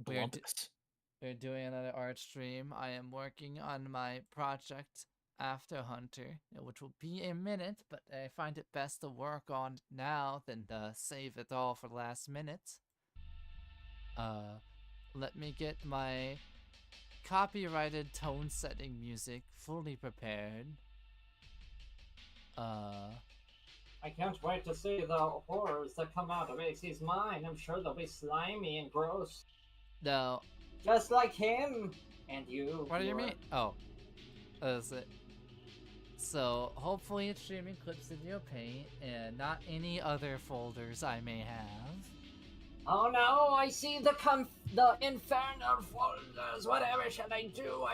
Blumpus. We're doing another art stream. I am working on my project After Hunter, which will be a minute, but I find it best to work on now than to save it all for the last minute. Let me get my copyrighted tone setting music fully prepared. I can't wait to see the horrors that come out of AC's mind. I'm sure they'll be slimy and gross. No. Just like him and you. What do you mean? Oh. Is it? So, hopefully it's streaming clips in your paint and not any other folders I may have. Oh no, I see the infernal folders. Whatever should I do?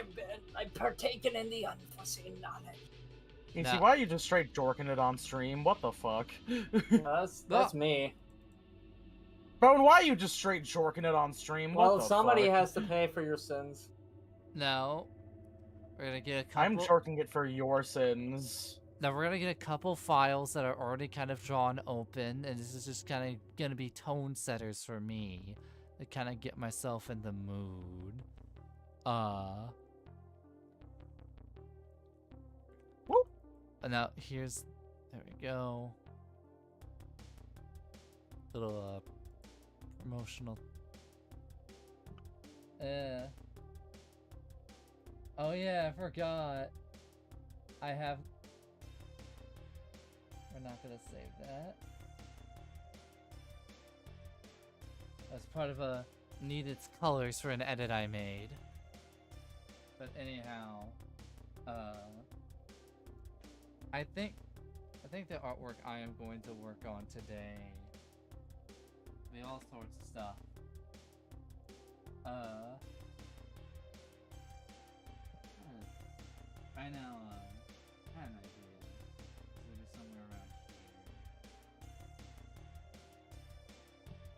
I've partaken in the unforeseen knowledge. You see, why are you just straight jorking it on stream? What the fuck? That's me. Bone, why are you just straight jorking it on stream? Well, what the somebody fuck? has to pay for your sins. No. We're gonna get a couple... I'm jorking it for your sins. Now we're gonna get a couple files that are already kind of drawn open, and this is just kind of gonna be tone setters for me to kind of get myself in the mood. Whoop. Now here's, there we go. Little promotional. Oh yeah, I forgot. We're not gonna save that. That's part of a needed colors for an edit I made. But anyhow, I think the artwork I am going to work on today, be all sorts of stuff. I know, I have an idea. Maybe somewhere around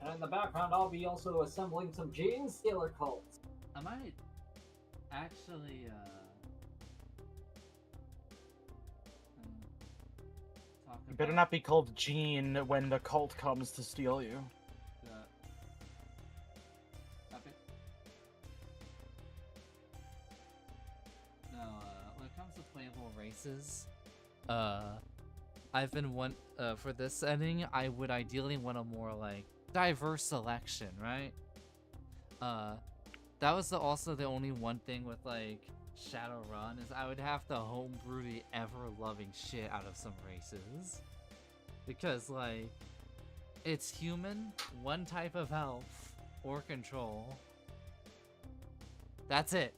here. And in the background, I'll be also assembling some Gene Stealer cults. I might actually, talk about... You better not be called Gene when the cult comes to steal you. Stop it. No, when it comes to playable races, I've been for this setting, I would ideally want a more, like, diverse selection, right? That was also the only one thing with, like, Shadowrun, is I would have to homebrew the ever-loving shit out of some races. Because, like, it's human, one type of health, or control. That's it.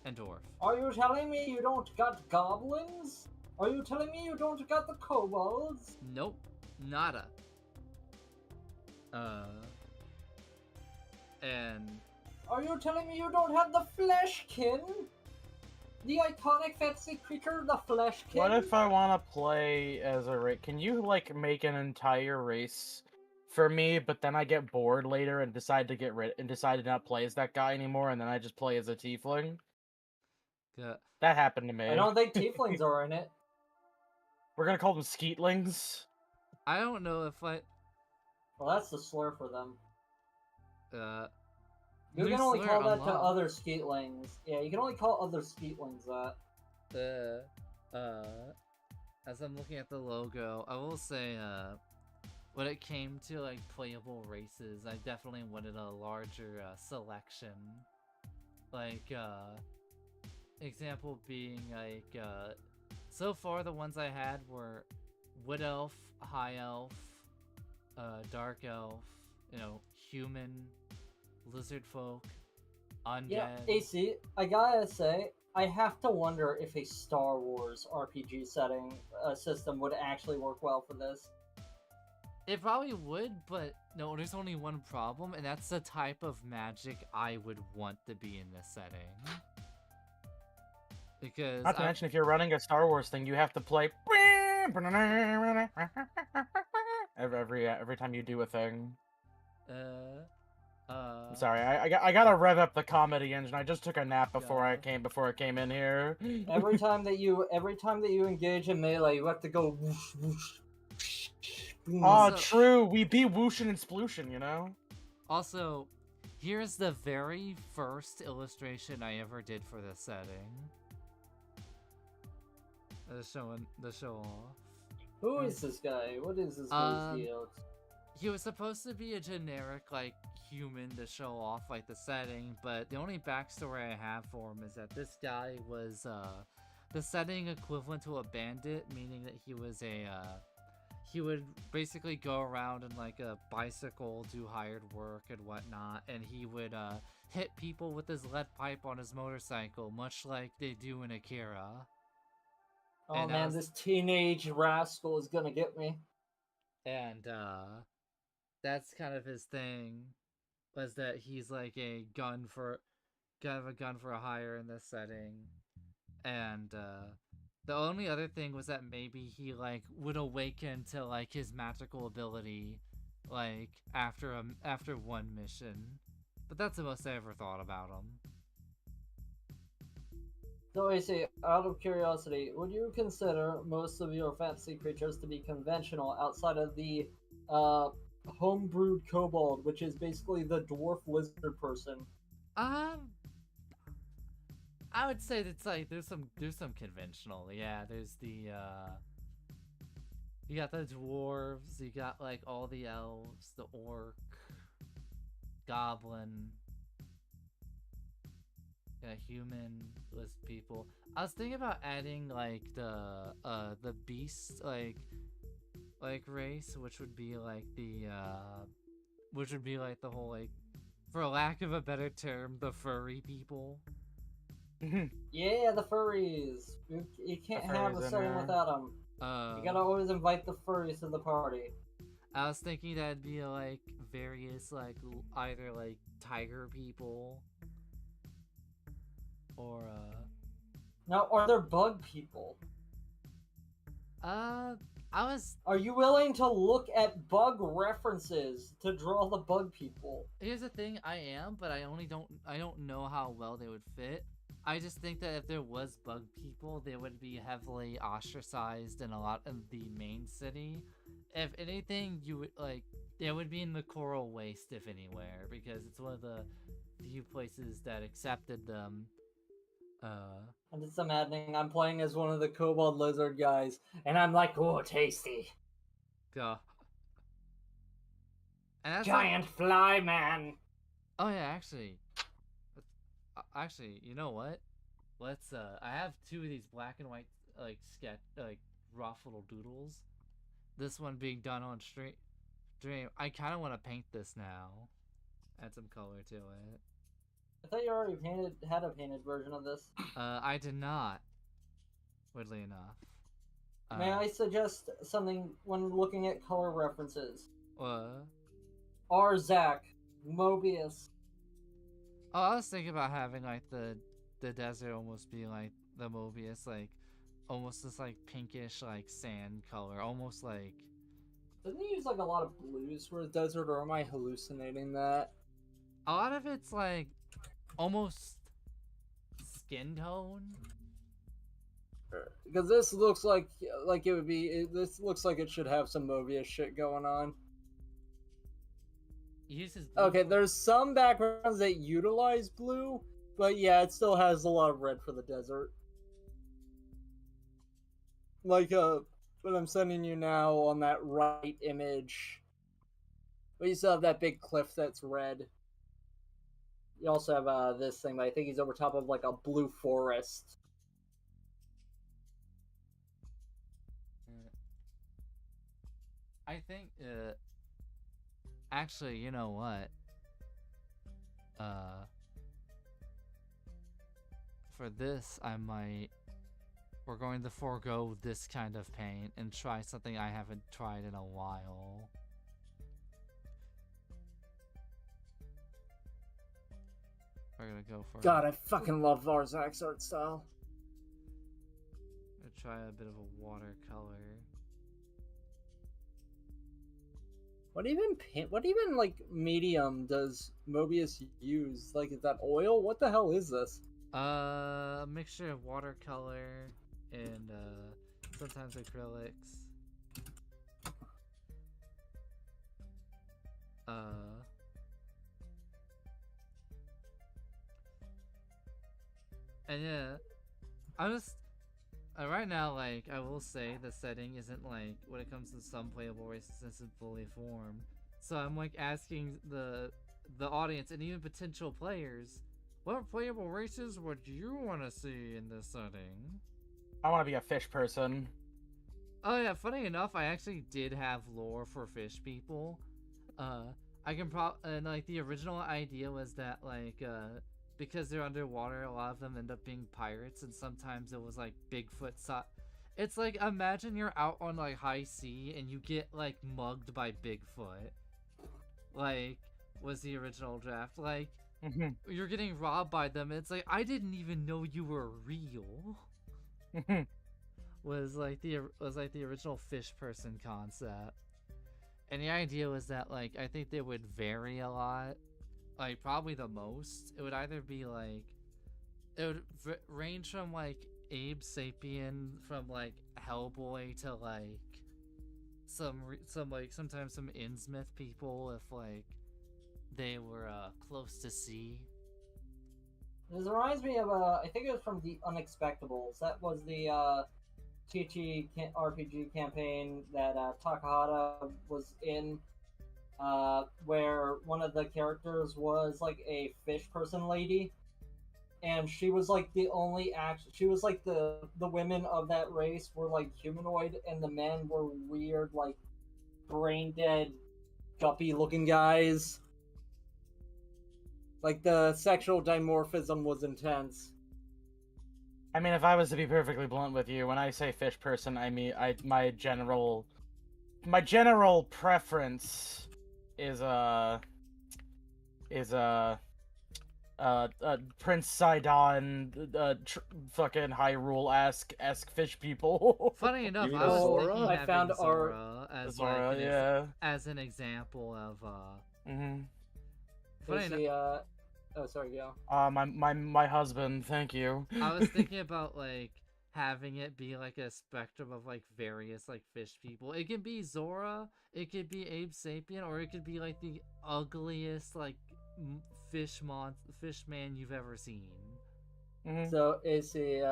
And dwarf. Are you telling me you don't got goblins? Are you telling me you don't got the kobolds? Nope. Nada. And... Are you telling me you don't have the Fleshkin? The iconic fantasy creature, the Fleshkin? What if I want to play as a race? Can you, like, make an entire race for me, but then I get bored later and decide to not play as that guy anymore, and then I just play as a tiefling? Yeah. That happened to me. I don't think tieflings are in it. We're gonna call them skeetlings? I don't know if I... Well, that's the slur for them. You new can only slur call that to unlocked. other skeetlings. Yeah, you can only call other skeetlings that. As I'm looking at the logo, I will say, when it came to, like, playable races, I definitely wanted a larger, selection. Like, example being, like, so far the ones I had were Wood Elf, High Elf, Dark Elf, you know, Human, Lizard Folk, Undead. Yeah, AC, I gotta say, I have to wonder if a Star Wars RPG system would actually work well for this. It probably would, but no, there's only one problem, and that's the type of magic I would want to be in this setting. Because Not to mention, if you're running a Star Wars thing, you have to play every time you do a thing. I'm sorry, I gotta rev up the comedy engine. I just took a nap before I came in here. Every time that you engage in melee, you have to go whoosh whoosh. Oh, true. We be whooshin' and splooshin', you know. Also, Here's the very first illustration I ever did for this setting. The show off. Who is this guy? What is this guy's deal? He was supposed to be a generic, like, human to show off, like, the setting, but the only backstory I have for him is that this guy was, the setting equivalent to a bandit, meaning that he was he would basically go around in, like, a bicycle, do hired work and whatnot, and he would, hit people with his lead pipe on his motorcycle, much like they do in Akira. Oh And man, this teenage rascal is gonna get me. And, that's kind of his thing, was that he's like a gun for a hire in this setting. And the only other thing was that maybe he like would awaken to like his magical ability like after one mission. But that's the most I ever thought about him. So I say, out of curiosity, would you consider most of your fantasy creatures to be conventional outside of the homebrewed kobold, which is basically the dwarf lizard person? I would say that's like there's some conventional. Yeah, there's the you got the dwarves, you got like all the elves, the orc, goblin, human list people. I was thinking about adding like the beast like race, which would be like the whole like, for lack of a better term, the furry people. Yeah, the furries. You can't have a setting without them. You gotta always invite the furries to the party. I was thinking that'd be like various like either like tiger people or Now, are there bug people? Are you willing to look at bug references to draw the bug people? Here's the thing, I am, but I don't know how well they would fit. I just think that if there was bug people, they would be heavily ostracized in the main city. If anything, you would like it would be in the Coral Waste, if anywhere, because it's one of the few places that accepted them. I'm just imagining I'm playing as one of the kobold lizard guys, and I'm like, oh, tasty. Go. Giant fly man. Oh yeah, actually, you know what? Let's I have two of these black and white like rough little doodles. This one being done on stream. I kind of want to paint this now. Add some color to it. I thought you already had a painted version of this. I did not. Weirdly enough. May I suggest something when looking at color references? Arzak, Mobius. Oh, I was thinking about having like the desert almost be like the Mobius, like almost this like pinkish like sand color, almost like. Doesn't he use like a lot of blues for the desert, or am I hallucinating that? A lot of it's like almost skin tone. Because this looks like it would be. This looks like it should have some Mobius shit going on. Okay, there's some backgrounds that utilize blue, but yeah, it still has a lot of red for the desert. Like what I'm sending you now on that right image. But you still have that big cliff that's red. You also have this thing, but I think he's over top of like a blue forest. I think actually, you know what? For this, we're going to forego this kind of paint and try something I haven't tried in a while. We're gonna go for. God, I fucking love Arzak's art style. I'm gonna try a bit of a watercolor. What even like medium does Mobius use? Like, is that oil? What the hell is this? A mixture of watercolor and sometimes acrylics. And yeah, I'm just right now, like, I will say the setting isn't like when it comes to some playable races isn't fully formed. So I'm like asking the audience and even potential players, what playable races would you want to see in this setting? I want to be a fish person. Oh yeah, funny enough, I actually did have lore for fish people. I can and like the original idea was that like because they're underwater, a lot of them end up being pirates, and sometimes it was like Bigfoot. It's like imagine you're out on like high sea and you get like mugged by Bigfoot. Like was the original draft like you're getting robbed by them? It's like I didn't even know you were real. was like the original fish person concept. And the idea was that like I think they would vary a lot. Like probably the most it would either be like it would range from like Abe Sapien from like Hellboy to like some like sometimes some Innsmouth people if like they were close to sea. This reminds me of I think it was from the Unexpectables. That was the TT RPG campaign that Takahata was in, where one of the characters was like a fish person lady, and she was like the only she was like the women of that race were like humanoid, and the men were weird like brain dead guppy looking guys. Like the sexual dimorphism was intense. I mean, if I was to be perfectly blunt with you, when I say fish person, I mean my general preference is Prince Sidon, fucking Hyrule-esque fish people. Funny enough, You I mean was Zora? thinking I having found Zora as Zora, like yeah. as an example of Mhm. funny enough. Oh, sorry, go. My husband, thank you. I was thinking about like having it be like a spectrum of like various like fish people. It could be Zora, it could be Abe Sapien, or it could be like the ugliest like fish man you've ever seen. Mhm. So is the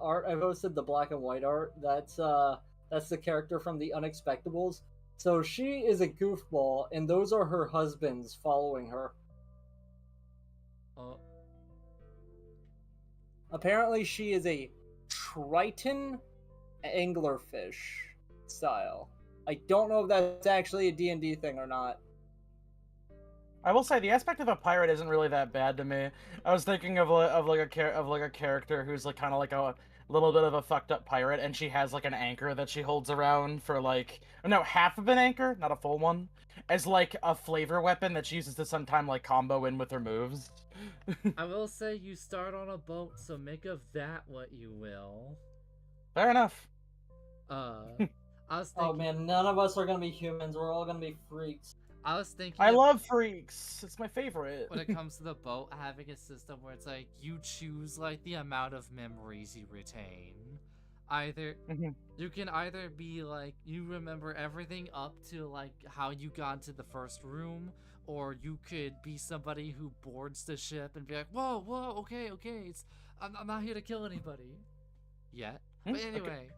art I posted, the black and white art. That's the character from the Unexpectables. So she is a goofball, and those are her husbands following her. Oh, Apparently, she is a Triton anglerfish style. I don't know if that's actually a D&D thing or not. I will say the aspect of a pirate isn't really that bad to me. I was thinking of a character who's like kind of like a little bit of a fucked up pirate, and she has like an anchor that she holds around for like no, half of an anchor, not a full one, as like a flavor weapon that she uses to sometime like combo in with her moves. I will say you start on a boat, so make of that what you will. Fair enough. I was thinking. Oh man, none of us are gonna be humans. We're all gonna be freaks. I was thinking. I love freaks. It's my favorite. When it comes to the boat, having a system where it's like you choose like the amount of memories you retain. Either you can either be like you remember everything up to like how you got into the first room, or you could be somebody who boards the ship and be like, whoa, okay, I'm not here to kill anybody yet. But anyway,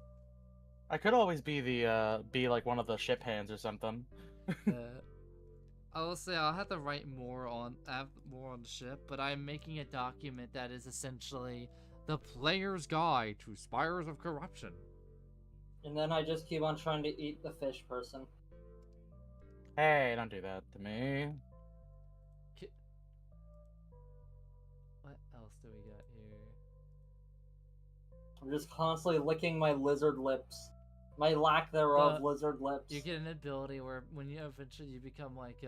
I could always be the be like one of the ship hands or something. I will say I'll have to write more on the ship, but I'm making a document that is essentially the player's guide to Spires of Corruption. And then I just keep on trying to eat the fish person. Hey, don't do that to me. What else do we got here? I'm just constantly licking my lizard lips. My lack thereof lizard lips. You get an ability where when you eventually become like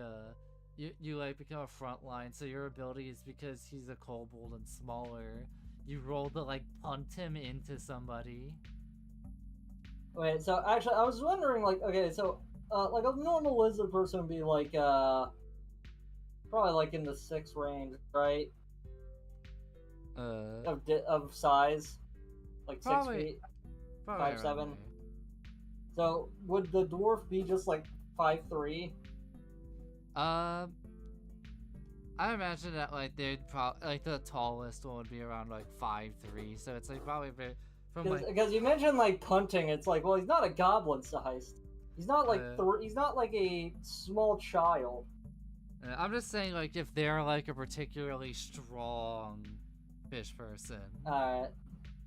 you like become a front line, so your ability is because he's a kobold and smaller, you roll to like punt him into somebody. Wait, so actually I was wondering like, okay, so like a normal lizard person would be like probably like in the 6 range, right? Of size. Like 6 feet. 5'7". So would the dwarf be just like 5'3"? I I imagine that like they'd probably like the tallest one would be around like 5'3", so it's like probably from like Because you mentioned like punting, it's like, well, he's not a goblin sized. He's not like he's not like a small child. I'm just saying like if they're like a particularly strong fish person.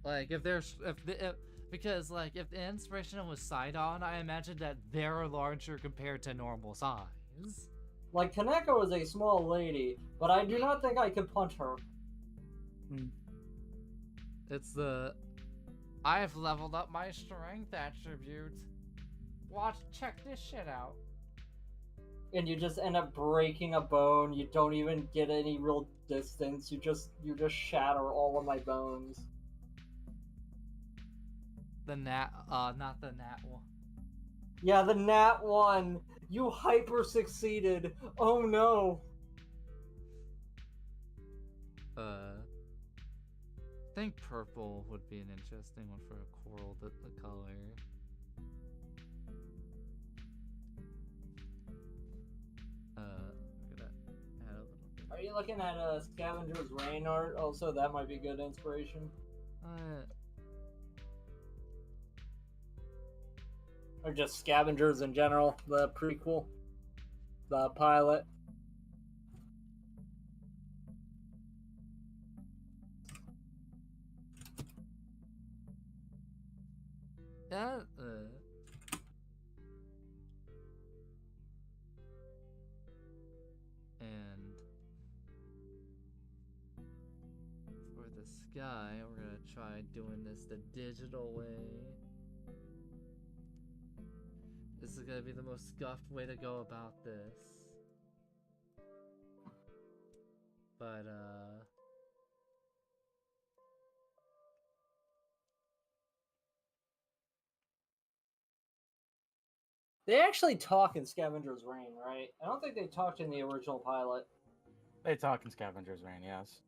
Like if they're because like if the inspiration was Sidon, I imagine that they're larger compared to normal size. Like Kaneko is a small lady, but I do not think I could punch her. It's the I've leveled up my strength attribute. Check this shit out. And you just end up breaking a bone. You don't even get any real distance. You just shatter all of my bones. The not the nat one. Yeah, the nat one. You hyper succeeded. Oh no. I think purple would be an interesting one for a coral. The color. I'm gonna add a little bit. Are you looking at Scavenger's Rain art? Also, that might be good inspiration. Or just Scavengers in general, the prequel, the pilot. And for the sky, we're gonna try doing this the digital way. This is gonna be the most scuffed way to go about this. But, they actually talk in Scavenger's Rain, right? I don't think they talked in the original pilot. They talk in Scavenger's Rain, yes.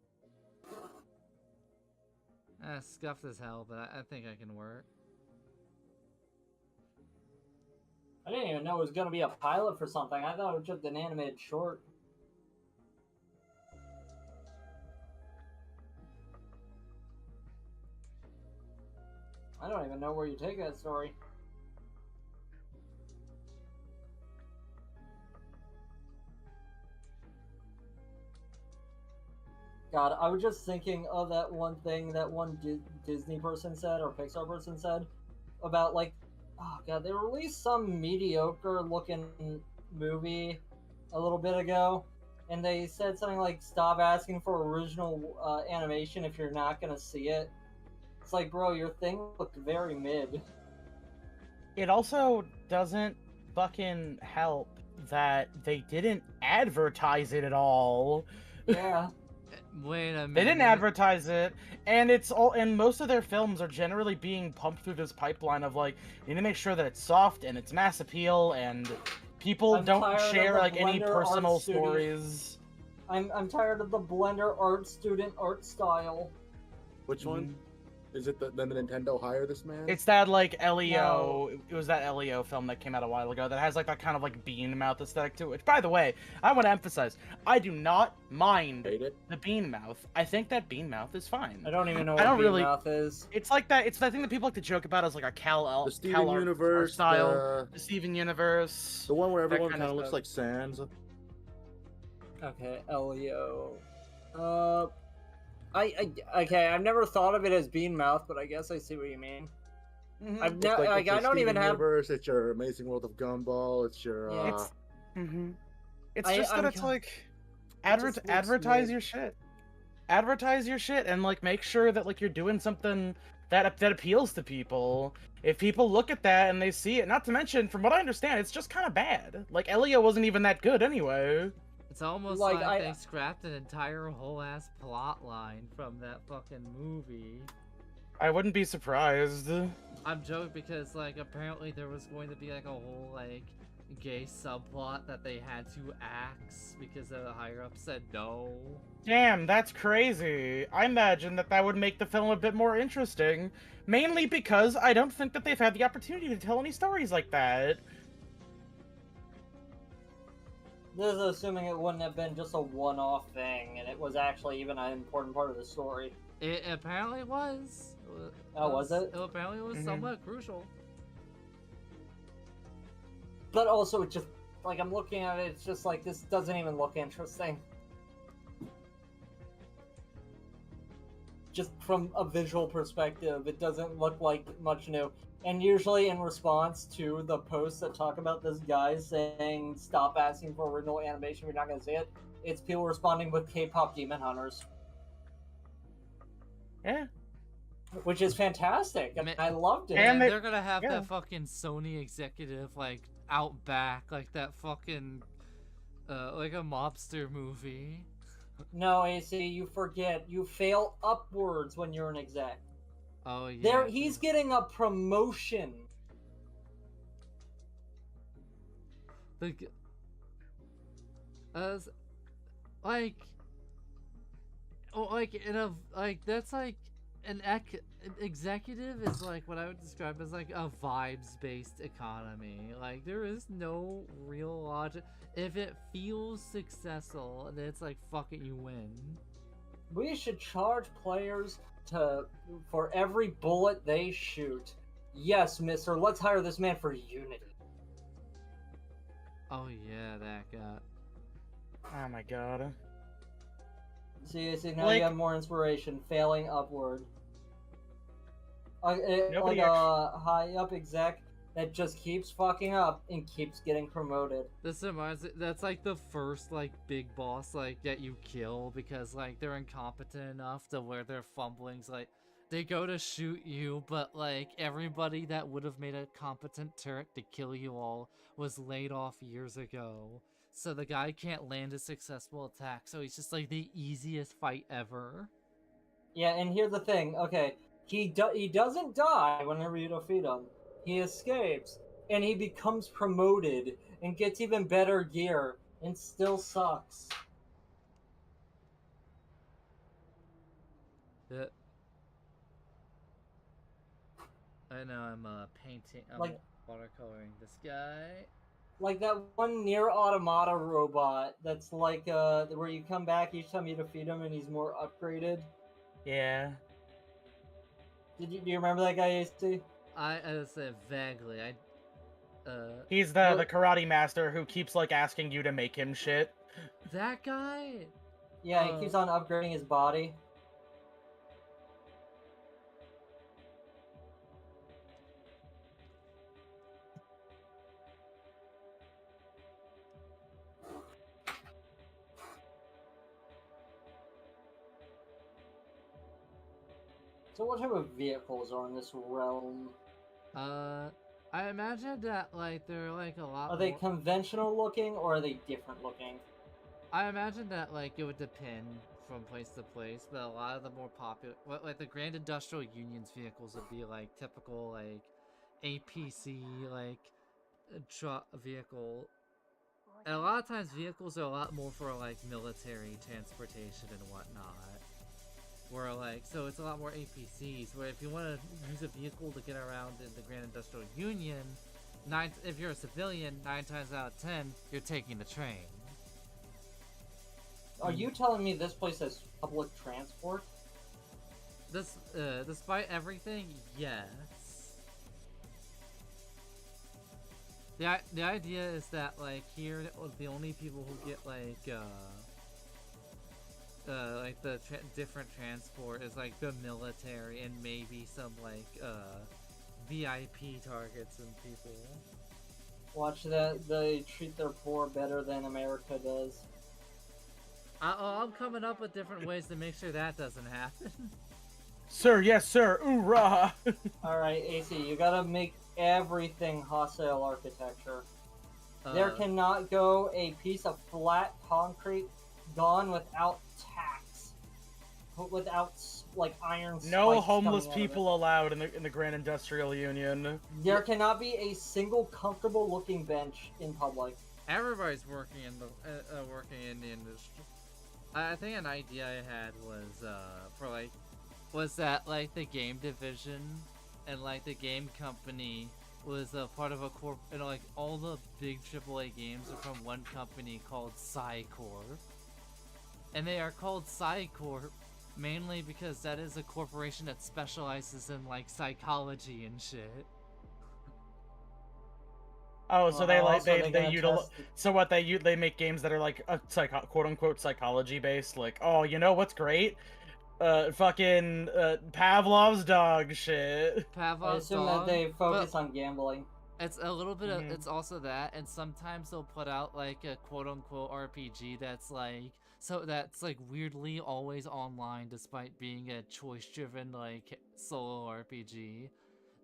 Scuffed as hell, but I think I can work. I didn't even know it was going to be a pilot for something. I thought it was just an animated short. I don't even know where you take that story. God, I was just thinking of that one thing that one Disney person said, or Pixar person said, about like, oh god, they released some mediocre looking movie a little bit ago, and they said something like, stop asking for original animation if you're not gonna see it. It's like, bro, your thing looked very mid. It also doesn't fucking help that they didn't advertise it at all. Yeah. Wait a minute. They didn't advertise it, and it's all. And most of their films are generally being pumped through this pipeline of like, you need to make sure that it's soft and it's mass appeal, and people don't share like any personal stories. I'm tired of the Blender art student art style. Which one? Is it the Nintendo hire this man? It's that like Leo. No. It was that Leo film that came out a while ago that has like that kind of like bean mouth aesthetic to it. Which, by the way, I want to emphasize, I do not mind the bean mouth. I think that bean mouth is fine. I don't even know what bean mouth is. It's like that. It's the thing that people like to joke about as like a the Steven Universe style, the Steven Universe, the one where everyone kind of looks like Sans. Okay, Leo. Okay, I've never thought of it as bean mouth, but I guess I see what you mean. I've never, like, I don't even have. Universe, it's your Amazing World of Gumball. It's your. It's just that it's like, advertise your shit. Advertise your shit and like make sure that like you're doing something that appeals to people. If people look at that and they see it, not to mention, from what I understand, it's just kind of bad. Like Elio wasn't even that good anyway. It's almost like they scrapped an entire whole ass plot line from that fucking movie. I wouldn't be surprised. I'm joking because like apparently there was going to be like a whole like gay subplot that they had to axe because the higher up said no. Damn, that's crazy. I imagine that would make the film a bit more interesting, mainly because I don't think that they've had the opportunity to tell any stories like that. This is assuming it wouldn't have been just a one-off thing, and it was actually even an important part of the story. It apparently was. Oh, was it? Apparently it was somewhat crucial. But also, it just, like, I'm looking at it, it's just like, this doesn't even look interesting. Just from a visual perspective, it doesn't look like much new. And usually in response to the posts that talk about this guy saying, stop asking for original animation, we're not going to see it, it's people responding with K-pop Demon Hunters. Yeah. Which is fantastic. And I loved it. And And they're gonna have yeah. that fucking Sony executive, like, out back, like that fucking, like a mobster movie. No, AC, you forget. You fail upwards when you're an exec. Oh, yeah. There, he's getting a promotion. Like, as, like, oh, like, in a, like, that's like, an executive is like what I would describe as like a vibes-based economy. Like, there is no real logic. If it feels successful, then it's like, fuck it, you win. We should charge players for every bullet they shoot. Yes, mister, let's hire this man for Unity. Oh yeah, that guy. Oh my god. See, now Like- you have more inspiration. Failing upward. Like Nobody a high up exec that just keeps fucking up and keeps getting promoted. This reminds me, that's like the first like big boss like that you kill because like they're incompetent enough to where their fumblings like they go to shoot you, but like everybody that would have made a competent turret to kill you all was laid off years ago. So the guy can't land a successful attack, so he's just like the easiest fight ever. Yeah, and here's the thing. Okay, he doesn't die whenever you defeat him. He escapes, and he becomes promoted and gets even better gear, and still sucks. Yeah. I know I'm painting, I'm Like- watercoloring this guy. Like that one Near Automata robot that's like where you come back each time you defeat him and he's more upgraded. Yeah. Do you remember that guy, AC? I said vaguely. He's the karate master who keeps like asking you to make him shit. That guy. Yeah, he keeps on upgrading his body. So what type of vehicles are in this realm? I imagine that like they're like a lot. Are they more... conventional looking or are they different looking? I imagine that like it would depend from place to place, but a lot of the more popular, like the Grand Industrial Union's vehicles would be like typical like APC like vehicle. And a lot of times vehicles are a lot more for like military transportation and whatnot. Where like, so it's a lot more APCs, where if you want to use a vehicle to get around in the Grand Industrial Union, if you're a civilian, 9 times out of 10, you're taking the train. Are you telling me this place has public transport? This, despite everything, yes. The idea is that, like, here, the only people who get, like the different transport is like the military and maybe some like VIP targets and people. Watch that, they treat their poor better than America does. I'm coming up with different ways to make sure that doesn't happen. Sir, yes, sir. Hoorah! Alright, AC, you gotta make everything hostile architecture. There cannot go a piece of flat concrete gone without tacks. Without, like, iron spikes No homeless coming out of it. people allowed in the Grand Industrial Union. There cannot be a single comfortable looking bench in public. Everybody's working in the industry. I think an idea I had was that like the game division and like the game company was a part of a corp. And like all the big AAA games are from one company called Psycorp, and they are called Psycorp mainly because that is a corporation that specializes in like psychology and shit. Oh, so they like also, they gonna utilize. test- So what they make games that are like a quote unquote psychology based. Like, oh, you know what's great? Fucking Pavlov's dog shit. I Pavlov's assume that dog, they but focus on gambling. it's a little bit of, Mhm. it's also that, and sometimes they'll put out like a quote-unquote RPG that's like, so that's like weirdly always online despite being a choice-driven like solo RPG.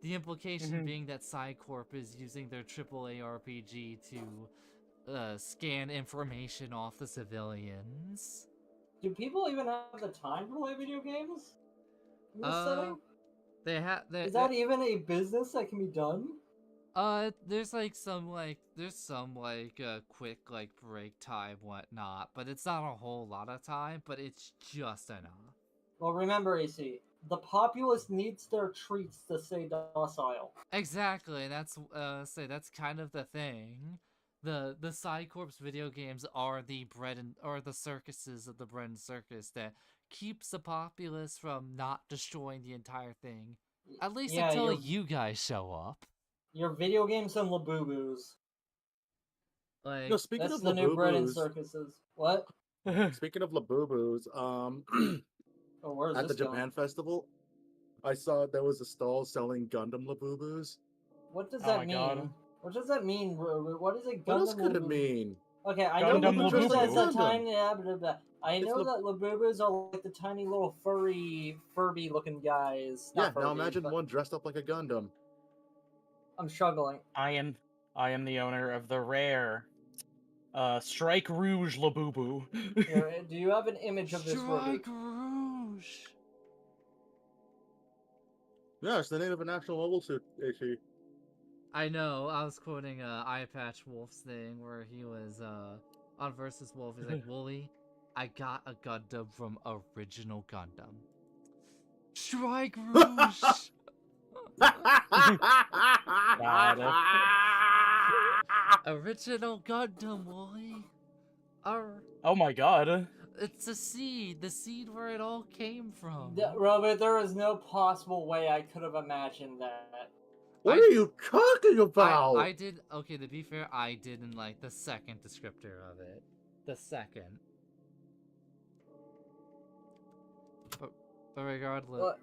The implication Mhm. being that Psycorp is using their AAA RPG to scan information off the civilians. Do people even have the time to play video games in this setting? They have Is that even a business that can be done? there's some quick like break time whatnot, but it's not a whole lot of time, but it's just enough. Well, remember, AC, the populace needs their treats to stay docile. Exactly, and that's kind of the thing. The Psycorp's video games are the the circuses of the bread and circus that keeps the populace from not destroying the entire thing. At least Yeah, until your you guys show up. video games and Labubus. Like, No, speaking That's of the new bread and Labubus, circuses. What? speaking of Labubus, Oh, where's at the this going? Japan Festival, I saw there was a stall selling Gundam Labubus. What does Oh that my mean? God. What does that mean? What is a Gundam? What else could it Labubu? mean? Okay, I Gundam know Labubus has Labubu. the tiny. I know It's that Labubus are like the tiny little Furby looking guys. Yeah, Not now Furby, imagine but one dressed up like a Gundam. I'm struggling. I am the owner of the rare Strike Rouge Labubu. Here, do you have an image of this Furby? Strike Rouge! Yeah, it's the name of a national mobile suit, AC. I know, I was quoting Eye Patch Wolf's thing where he was on Versus Wolf, he's like, Wooly, I got a Gundam from Original Gundam. Strike Rouge! God. Original Gundam, Wooly! Oh my God. It's the seed where it all came from. Robert, there is no possible way I could have imagined that. What are you talking about? I did, okay, to be fair, I did in like the second descriptor of it. The second. But regardless. What?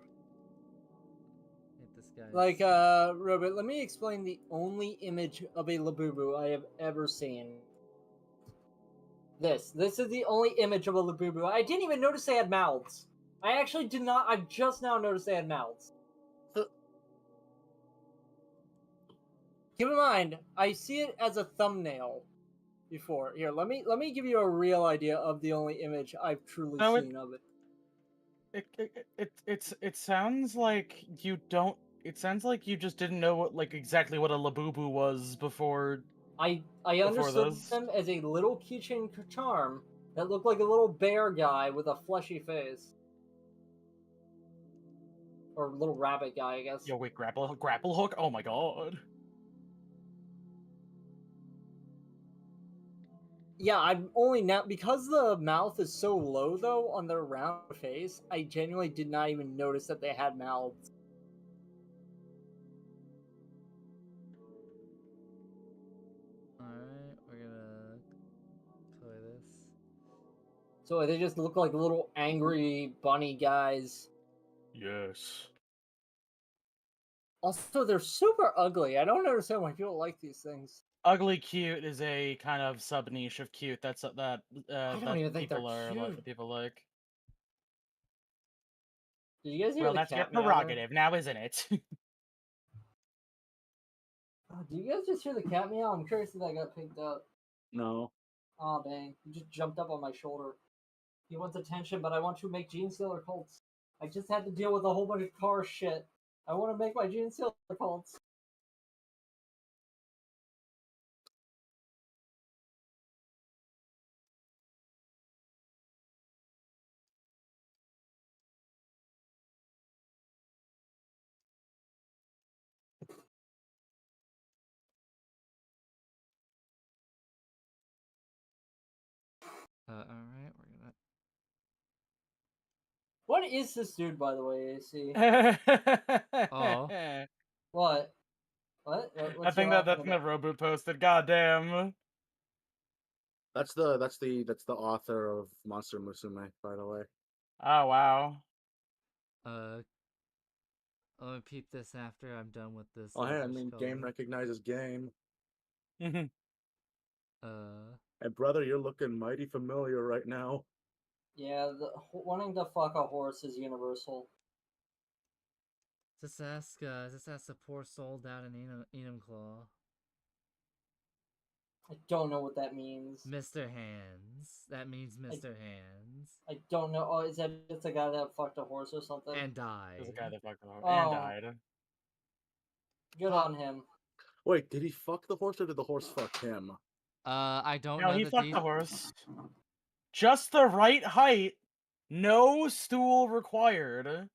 Hate this guy. Like, Robert, let me explain the only image of a Labubu I have ever seen. This is the only image of a Labubu. I didn't even notice they had mouths. I actually did not. I've just now noticed they had mouths. Keep in mind, I see it as a thumbnail before. Here, let me give you a real idea of the only image I've truly No, seen of it. It sounds like you don't. It sounds like you just didn't know what exactly what a Labubu was before. I Before understood this. them as a little keychain charm that looked like a little bear guy with a fleshy face. Or little rabbit guy, I guess. Yo, wait, grapple hook. Oh my God. Yeah, I'm only now because the mouth is so low though on their round face. I genuinely did not even notice that they had mouths. Alright, we're gonna play this. So they just look like little angry bunny guys. Yes. Also, they're super ugly. I don't understand why people like these things. Ugly cute is a kind of sub niche of cute. That's that don't even think they're people are cute. people like. Did you guys hear Well, the that's your cat meow there? prerogative, now isn't it? Oh, do you guys just hear the cat meow? I'm curious if that got picked up. No. Oh dang, he just jumped up on my shoulder. He wants attention, but I want to make Gene Stealer cults. I just had to deal with a whole bunch of car shit. I want to make my Gene Stealer cults. Alright, we're gonna. What is this dude, by the way, AC? Oh. What? I What's think you that's laughing the about? Roboot posted. Goddamn. That's the author of Monster Musume, by the way. Oh wow. I'm gonna peep this after I'm done with this. Oh, hey, I elvish mean, color. game recognizes game. Uh, Hey, brother, you're looking mighty familiar right now. Yeah, wanting to fuck a horse is universal. just ask the poor soul down in Enumclaw. I don't know what that means. Mr. Hands. That means Mr. Hands. I don't know. Oh, is that just a guy that fucked a horse or something? And died. There's a guy that fucked the horse Oh. and died. Good Huh. on him. Wait, did he fuck the horse or did the horse fuck him? I don't No, know he the fucked the horse. Just the right height. No stool required.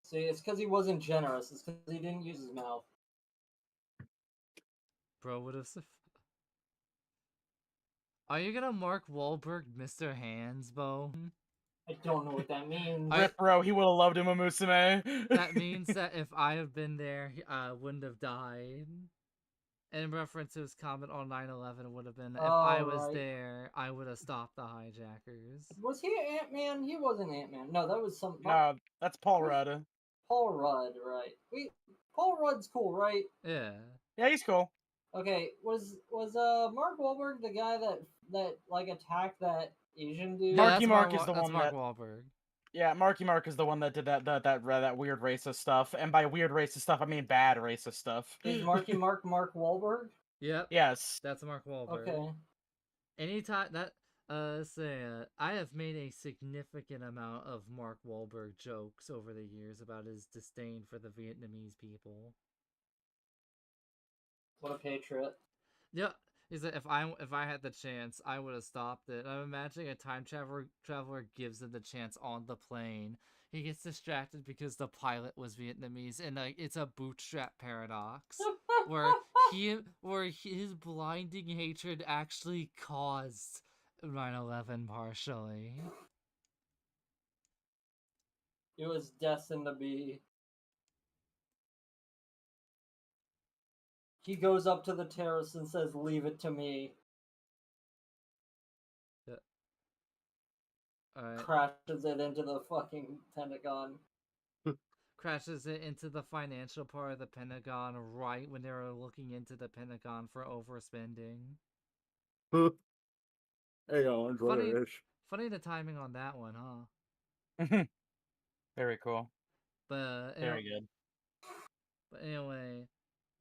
See, it's because he wasn't generous. It's because he didn't use his mouth. Bro would have. Are you gonna Mark Wahlberg Mr. Hands, Bo? I don't know what that means. Rip, bro, he would have loved him a Musume. That means that if I had been there, I wouldn't have died. In reference to his comment on 9/11, would have been, if I was right. there, I would have stopped the hijackers. Was he Ant-Man? He wasn't Ant-Man. No, that was some... No, that's Paul Rudd. Paul Rudd, right. Paul Rudd's cool, right? Yeah. Yeah, he's cool. Okay, was Mark Wahlberg the guy that like attacked that Asian dude? Marky that's Mark is the that's one Mark that- Wahlberg. Yeah, Marky Mark is the one that did that weird racist stuff. And by weird racist stuff, I mean bad racist stuff. Is Marky Mark Wahlberg? Yep. Yes. That's Mark Wahlberg. Okay. Anytime that I have made a significant amount of Mark Wahlberg jokes over the years about his disdain for the Vietnamese people. What a patriot. Yeah, is that if I had the chance, I would have stopped it. I'm imagining a time traveler gives him the chance on the plane. He gets distracted because the pilot was Vietnamese, and it's a bootstrap paradox where his blinding hatred actually caused 9/11 partially. It was destined to be. He goes up to the terrorist and says, "Leave it to me." Yeah. Alright. Crashes it into the fucking Pentagon. Crashes it into the financial part of the Pentagon right when they were looking into the Pentagon for overspending. Hey, Owen, Funny- British. Funny the timing on that one, huh? Very cool. But Very good. But anyway,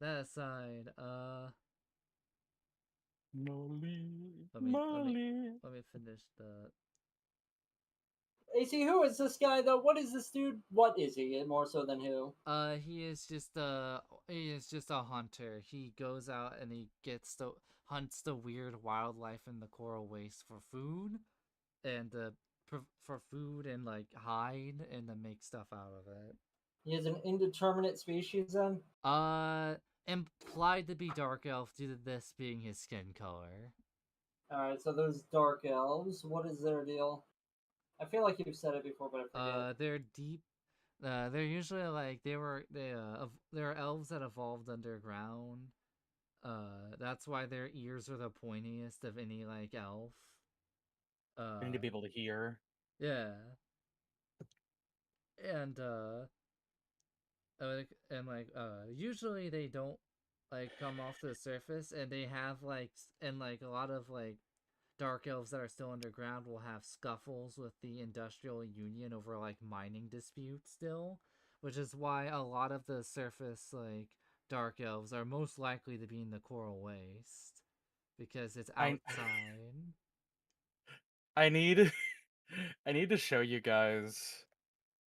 that aside, Molly, let me finish the. AC, who is this guy though? What is this dude? What is he? More so than who? He is just a hunter. He goes out and he hunts the weird wildlife in the coral waste for food, and for food and like hide and to make stuff out of it. He is an indeterminate species then? Implied to be dark elf due to this being his skin color. Alright, so those dark elves, what is their deal? I feel like you've said it before, but I forget. They're deep. They're usually like they're elves that evolved underground. That's why their ears are the pointiest of any like elf. You need to be able to hear. Yeah. And usually they don't like come off to the surface, and they have like a lot of like dark elves that are still underground will have scuffles with the Industrial Union over like mining disputes still, which is why a lot of the surface like dark elves are most likely to be in the coral waste because it's outside. I need to show you guys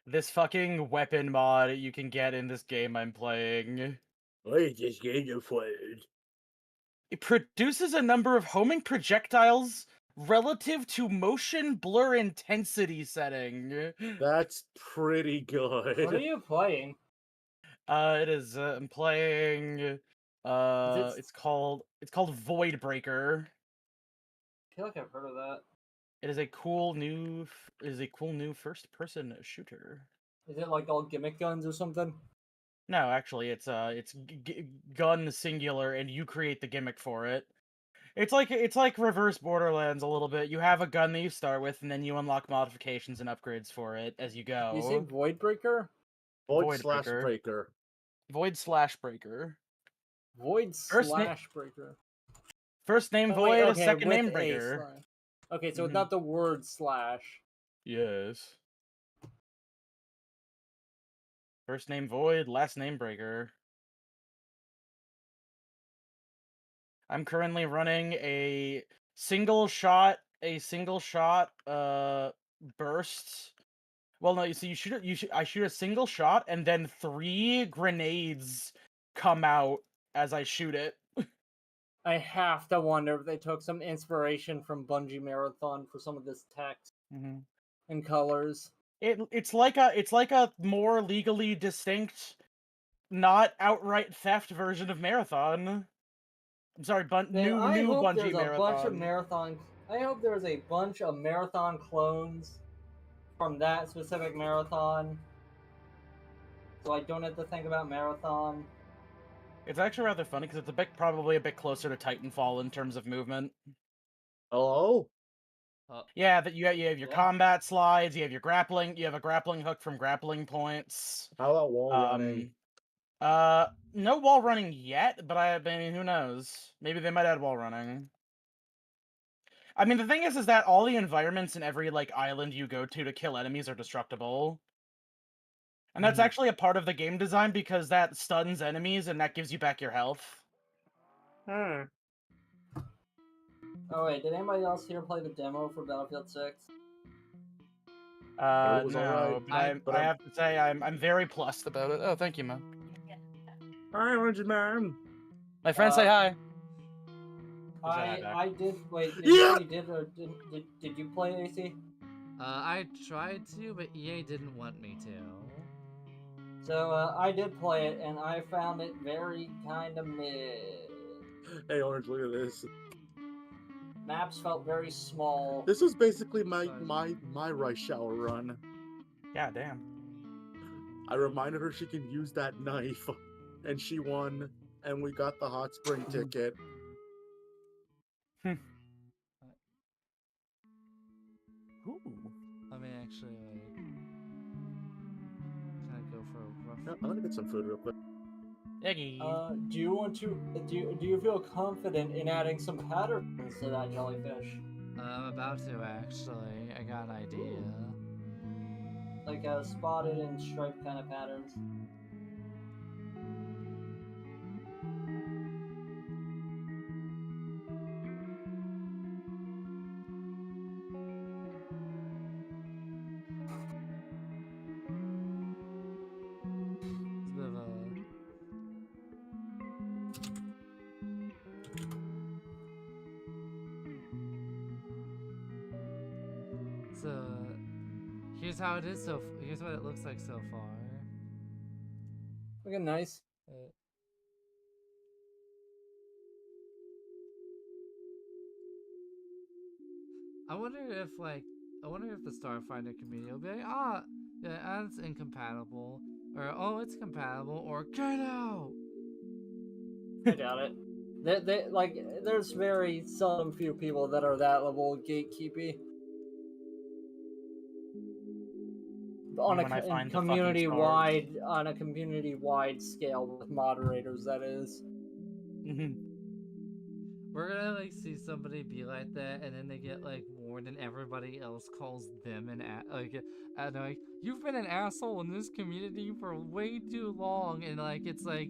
this fucking weapon mod you can get in this game I'm playing. What is this game you played? It produces a number of homing projectiles relative to motion blur intensity setting. That's pretty good. What are you playing? It is. I'm playing. It's called Void Breaker. feel like I've heard of that. It is a cool new first-person shooter. Is it like all gimmick guns or something? No, actually, it's gun singular, and you create the gimmick for it. It's like reverse Borderlands a little bit. You have a gun that you start with, and then you unlock modifications and upgrades for it as you go. You say Voidbreaker? Voidbreaker. Breaker. Void/Breaker. Void First slash breaker. First name Oh, Void, wait, a okay, second with name a Breaker. slash. Okay, so Mhm. it's not the word slash. Yes. First name Void, last name Breaker. I'm currently running a single shot burst. Well, no, you see, I shoot a single shot, and then 3 grenades come out as I shoot it. I have to wonder if they took some inspiration from Bungie Marathon for some of this text and colors. It's like a more legally distinct, not outright theft version of Marathon. I'm sorry, new I hope Bungie there's a bunch of Marathon. Marathon. I hope there's a bunch of Marathon clones from that specific Marathon, so I don't have to think about Marathon. It's actually rather funny because it's probably a bit closer to Titanfall in terms of movement. Hello? Yeah, that you have your Yeah. combat slides, you have your grappling, you have a grappling hook from grappling points. How about wall running? No wall running yet, but I mean, who knows? Maybe they might add wall running. I mean, the thing is that all the environments in every like island you go to kill enemies are destructible. And that's actually a part of the game design because that stuns enemies and that gives you back your health. Oh wait, did anybody else here play the demo for Battlefield 6? It was No, alright, but I have to say I'm very plussed about it. Oh, thank you, man. Hi, Orange Man. My friends say hi. I did. Wait, Yeah! you did or did you play AC? I tried to, but EA didn't want me to. So I did play it, and I found it very kind of mid. Hey, Orange, look at this. Maps felt very small. This was basically my rice shower run. Yeah, damn. I reminded her she can use that knife, and she won, and we got the hot spring ticket. Ooh. Let me actually like kind of go for a rough. Yeah, I'm gonna get some food real quick. Eggy. Do you want to? Do you feel confident in adding some patterns to that jellyfish? I'm about to actually. I got an idea. Like spotted and striped kind of patterns. It's a bit of a. So here's how it is. Here's what it looks like so far. Looking nice. I wonder if the Starfinder community will be like, yeah, that's incompatible, or oh, it's compatible, or get out. I doubt it. There's very seldom few people that are that level of gatekeepy. On When I find the fucking on a community-wide scale with moderators, that is. We're gonna like see somebody be like that, and then they get like warned, and everybody else calls them an like you've been an asshole in this community for way too long, and like it's like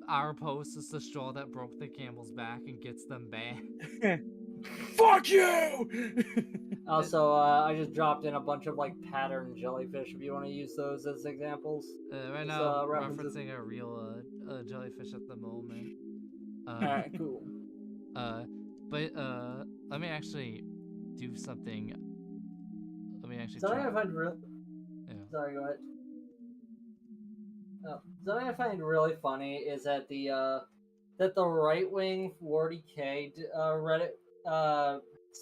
our post is the straw that broke the camel's back and gets them banned. Fuck you! Also, I just dropped in a bunch of like pattern jellyfish. If you want to use those as examples. Right now, referencing a real jellyfish at the moment. Alright, cool. But let me actually do something. Let me actually Something try. I find real. Yeah. Sorry, go ahead. Something I find really funny is that the right wing 40K Reddit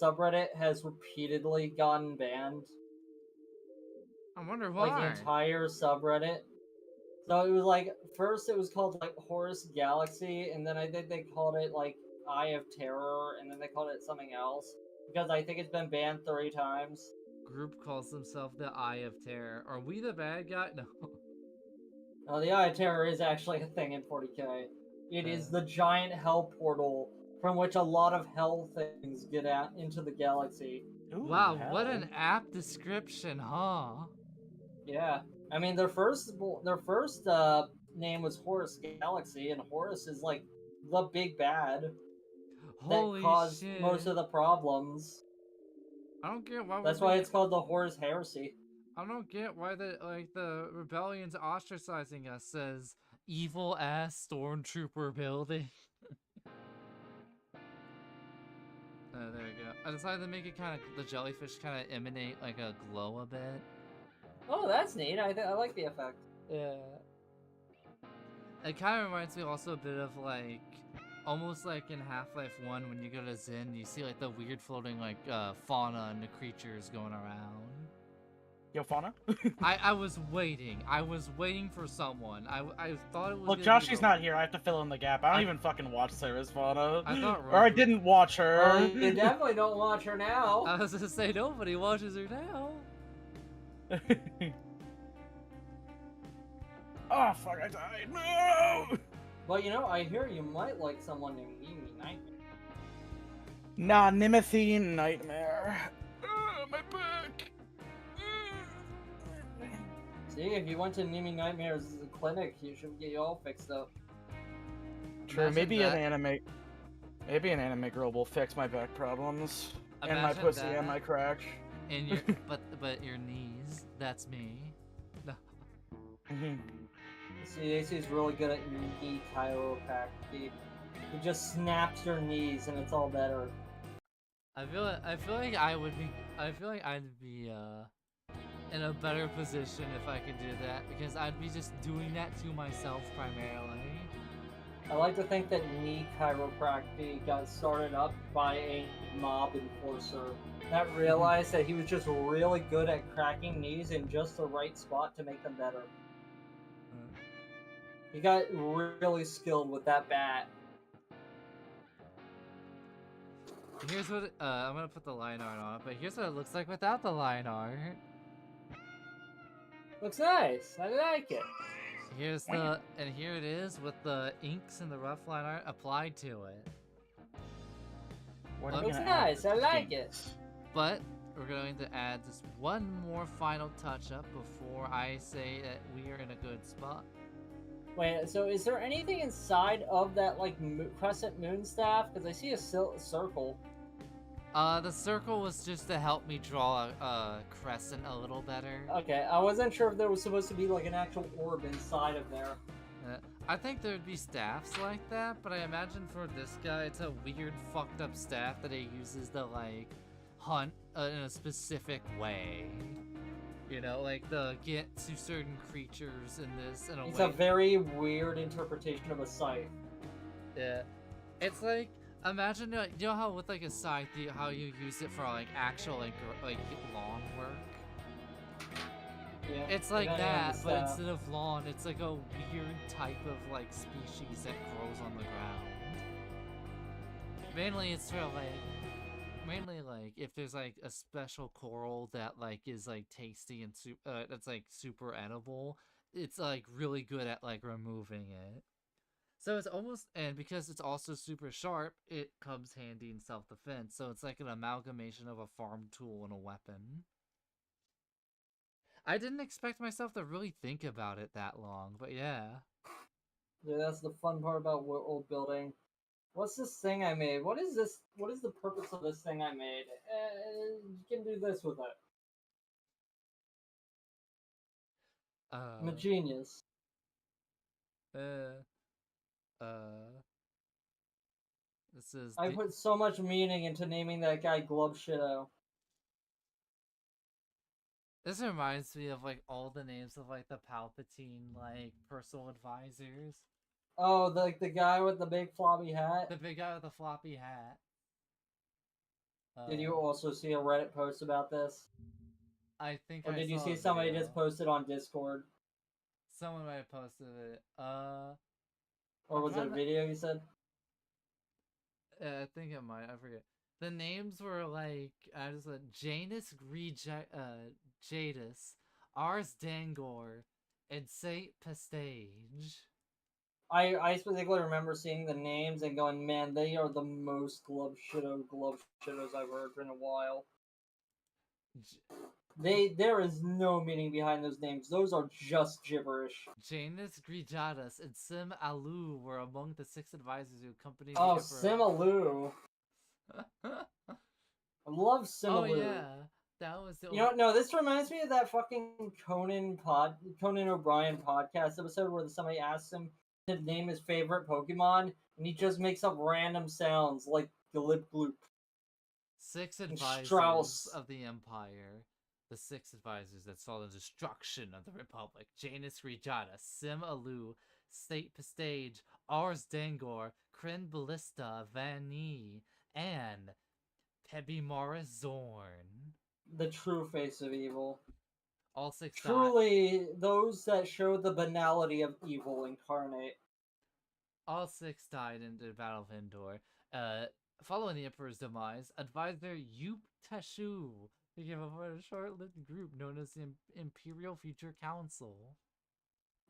subreddit has repeatedly gotten banned. I wonder Like the why. entire subreddit. So it was like first it was called like Horus Galaxy, and then I think they called it like Eye of Terror, and then they called it something else because I think it's been banned 3 times. Group calls themselves the Eye of Terror. Are we the bad guy? No. The Eye of Terror is actually a thing in 40k. It is Uh. the giant hell portal from which a lot of hell things get out into the galaxy. Ooh, Wow, what hell. an apt description, huh? Yeah, I mean their first name was Horus Galaxy, and Horus is like the big bad that Holy caused shit. most of the problems. I don't get why That's would why they... it's called the Horus Heresy. I don't get why the rebellion's ostracizing us says evil ass stormtrooper building. There we go. I decided to make it kind of the jellyfish kind of emanate like a glow a bit. Oh, that's neat. I like the effect. Yeah. It kind of reminds me also a bit of like almost like in Half-Life 1 when you go to Zen, you see like the weird floating like fauna and the creatures going around. Yo, fauna? I was waiting. I was waiting for someone. I thought it was. Look, gonna be Joshy's the- not here. I have to fill in the gap. I don't even fucking watch Sarah's fauna. I thought Or I Rogue- didn't watch her. Oh, you definitely don't watch her now. I was gonna say nobody watches her now. Oh, fuck, I died. No! But you know, I hear you might like someone named Mimi Nightmare. Nah, Nimothine Nightmare. My back. See, if you went to Mimi Nightmare's clinic, you should get you all fixed up. True, Imagine maybe that. an anime girl will fix my back problems. And my Imagine pussy that. and my crack. And your but your knees. That's me. No. Mhm. See, AC's really good at knee chiropractic. He just snaps your knees and it's all better. I feel like I'd be in a better position if I could do that because I'd be just doing that to myself primarily. I like to think that knee chiropractic got started up by a mob enforcer that realized that he was just really good at cracking knees in just the right spot to make them better. He got really skilled with that bat. Here's what I'm gonna put the line art on it, but here's what it looks like without the line art. Looks nice. I like it. Here's the and here it is with the inks and the rough line art applied to it. What Looks are we Looks gonna add nice. to I this like game? it. But we're going to add just one more final touch up before I say that we are in a good spot. Wait, so is there anything inside of that like crescent moon staff? Because I see a circle. The circle was just to help me draw a crescent a little better. Okay, I wasn't sure if there was supposed to be like an actual orb inside of there. I think there'd be staffs like that, but I imagine for this guy, it's a weird, fucked up staff that he uses to like hunt in a specific way. You know, like the get to certain creatures in this in a It's way. a very weird interpretation of a scythe. Yeah, it's like imagine you know how with like a scythe, how you use it for like actual like lawn work. Yeah, It's like depending on that, the but staff. instead of lawn, it's like a weird type of like species that grows on the ground. Mainly, it's for like if there's like a special coral that like is like tasty and that's like super edible, it's like really good at like removing it. So it's almost, and because it's also super sharp, it comes handy in self-defense. So it's like an amalgamation of a farm tool and a weapon. I didn't expect myself to really think about it that long, but yeah. Yeah, that's the fun part about world building. What's this thing I made? What is this? What is the purpose of this thing I made? You can do this with it. I'm a genius. This is. I put so much meaning into naming that guy Glub Shido. This reminds me of like all the names of like the Palpatine like personal advisors. Oh, the guy with the big floppy hat. The big guy with the floppy hat. Did you also see a Reddit post about this? I think Or I did you saw see a somebody video. just posted on Discord? Someone might have posted it. Or I'm was it a trying to- video you said? I think it might. I forget. The names were like I just said Janus Jadis, Ars Dangor, and Saint Pastage. I specifically remember seeing the names and going, man, they are the most glove shitos I've heard in a while. There is no meaning behind those names. Those are just gibberish. Janus Grijadas and Sim Alu were among the 6 advisors who accompanied Oh, the Simalu. I love Simalu. Oh yeah, that was the. You know, no, this reminds me of that fucking Conan O'Brien podcast episode where somebody asks him to name his favorite Pokemon, and he just makes up random sounds like Glip Gloop. 6 advisors Strauss. of the Empire. The 6 advisors that saw the destruction of the Republic. Janus Grijadas, Sim Alu, State Pastage, Ars Dangor, Kryn Ballista, Vanni, and Pebimara Zorn. The true face of evil. All 6 died. Truly, those that show the banality of evil incarnate. All 6 died in the Battle of Endor. Following the Emperor's demise, Advisor Yup Tashu became a short-lived group known as the Imperial Future Council.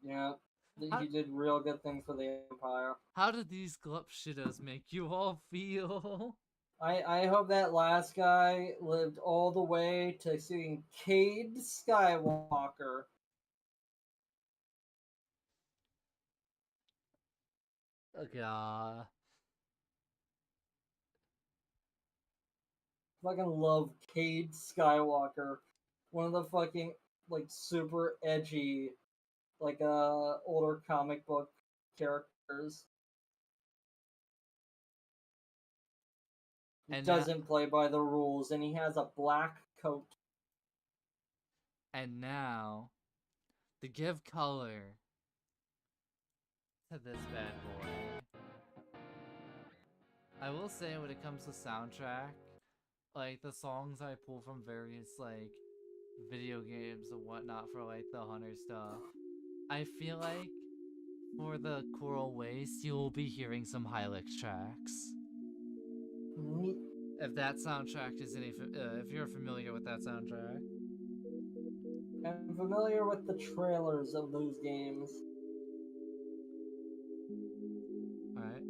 Yeah, he did real good things for the Empire. How did these glup shitos make you all feel? I hope that last guy lived all the way to seeing Cade Skywalker. God. Fucking love Cade Skywalker. One of the fucking like super edgy, like older comic book characters. He And doesn't play by the rules, and he has a black coat. And now, to give color to this bad boy, I will say when it comes to soundtrack, like the songs I pull from various like video games and whatnot for like the Hunter stuff, I feel like for the Coral Waste you will be hearing some Hylics tracks. If that soundtrack is if you're familiar with that soundtrack. I'm familiar with the trailers of those games. Alright.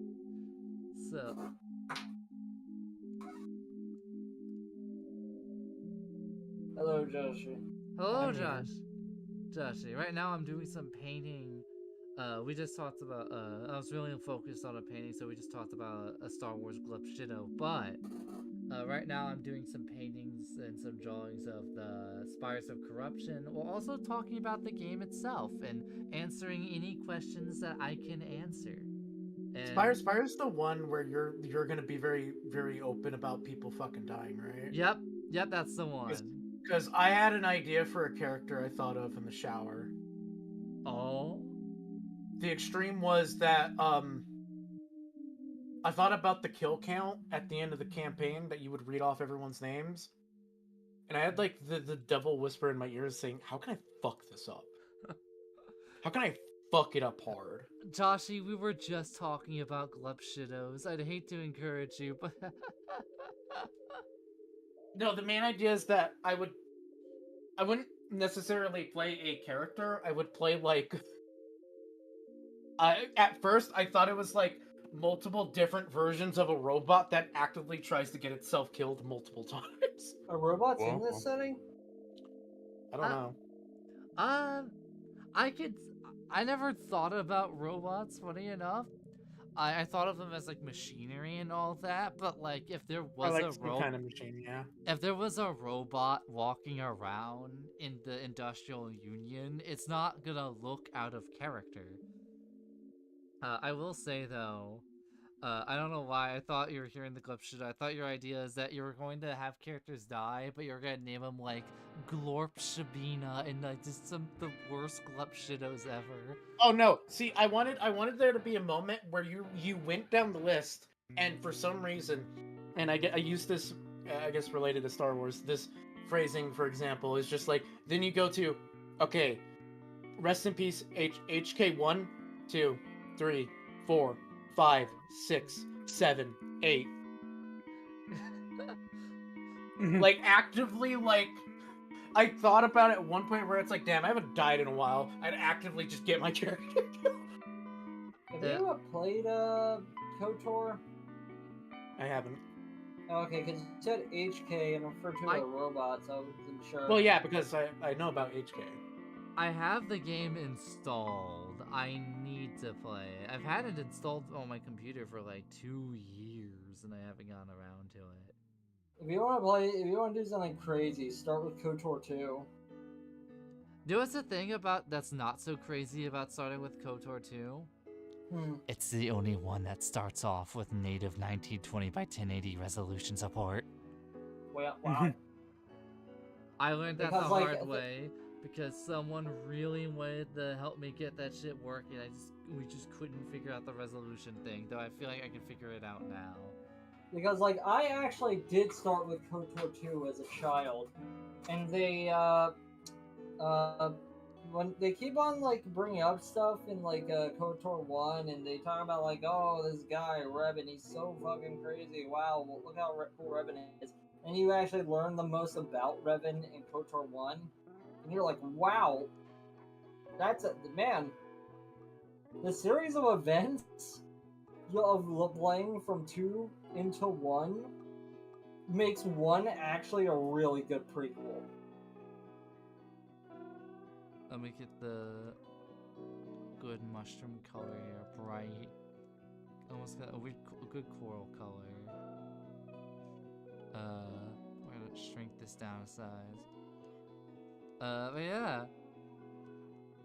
So. Hello, Joshi. Hello, Josh. Joshy, right now I'm doing some painting. We just talked about, I was really focused on a painting, so we just talked about a Star Wars Glip Shido, but right now I'm doing some paintings and some drawings of the Spires of Corruption, while also talking about the game itself and answering any questions that I can answer. And Spire's the one where you're gonna be very, very open about people fucking dying, right? Yep, that's the one. Because I had an idea for a character I thought of in the shower. Oh? The extreme was that I thought about the kill count at the end of the campaign that you would read off everyone's names. And I had like the devil whisper in my ears saying, how can I fuck this up? How can I fuck it up hard? Joshy, we were just talking about Glup Shitos. I'd hate to encourage you, but No, the main idea is that I wouldn't necessarily play a character. I would play like at first I thought it was like multiple different versions of a robot that actively tries to get itself killed multiple times. Are robots in this setting? I don't know. I never thought about robots, funny enough. I thought of them as like machinery and all that, but like if there was like a some kind of machine, yeah. if there was a robot walking around in the Industrial Union, it's not gonna look out of character. I will say though, I don't know why I thought you were hearing the Glip Shit. I thought your idea is that you were going to have characters die, but you're gonna name them like Glorp Shabina and like just some the worst Glip Shitos ever. Oh no! See, I wanted there to be a moment where you went down the list, and for some reason, and I used this I guess related to Star Wars, this phrasing, for example, is just like, then you go to, okay, rest in peace, HK 1, 2, 3, 4, 5, 6, 7, 8. Like, actively, like, I thought about it at one point where it's like, damn, I haven't died in a while. I'd actively just get my character killed. Have Yeah. you played KOTOR? I haven't. Okay, because you said HK and referred to a robot, so I wasn't sure. Well, yeah, because I know about HK. I have the game installed. I need to play it. I've had it installed on my computer for like 2 years, and I haven't gotten around to it. If you want to do something crazy, start with KOTOR 2. You know what's the thing about that's not so crazy about starting with KOTOR 2? It's the only one that starts off with native 1920 by 1080 resolution support. Well, wow. I learned that Because, the like, hard way because someone really wanted to help me get that shit working. We just couldn't figure out the resolution thing, though I feel like I can figure it out now. Because, like, I actually did start with KOTOR 2 as a child, and they, when they keep on, like, bringing up stuff in, like, KOTOR 1, and they talk about, like, oh, this guy, Revan, he's so fucking crazy, wow, well, look how cool Revan is, and you actually learn the most about Revan in KOTOR 1, and you're like, wow, that's a, man, the series of events of playing from 2 into 1 makes 1 actually a really good prequel. Let me get the good mushroom color here, bright. Almost got a good coral color. We're gonna shrink this down a size. But yeah.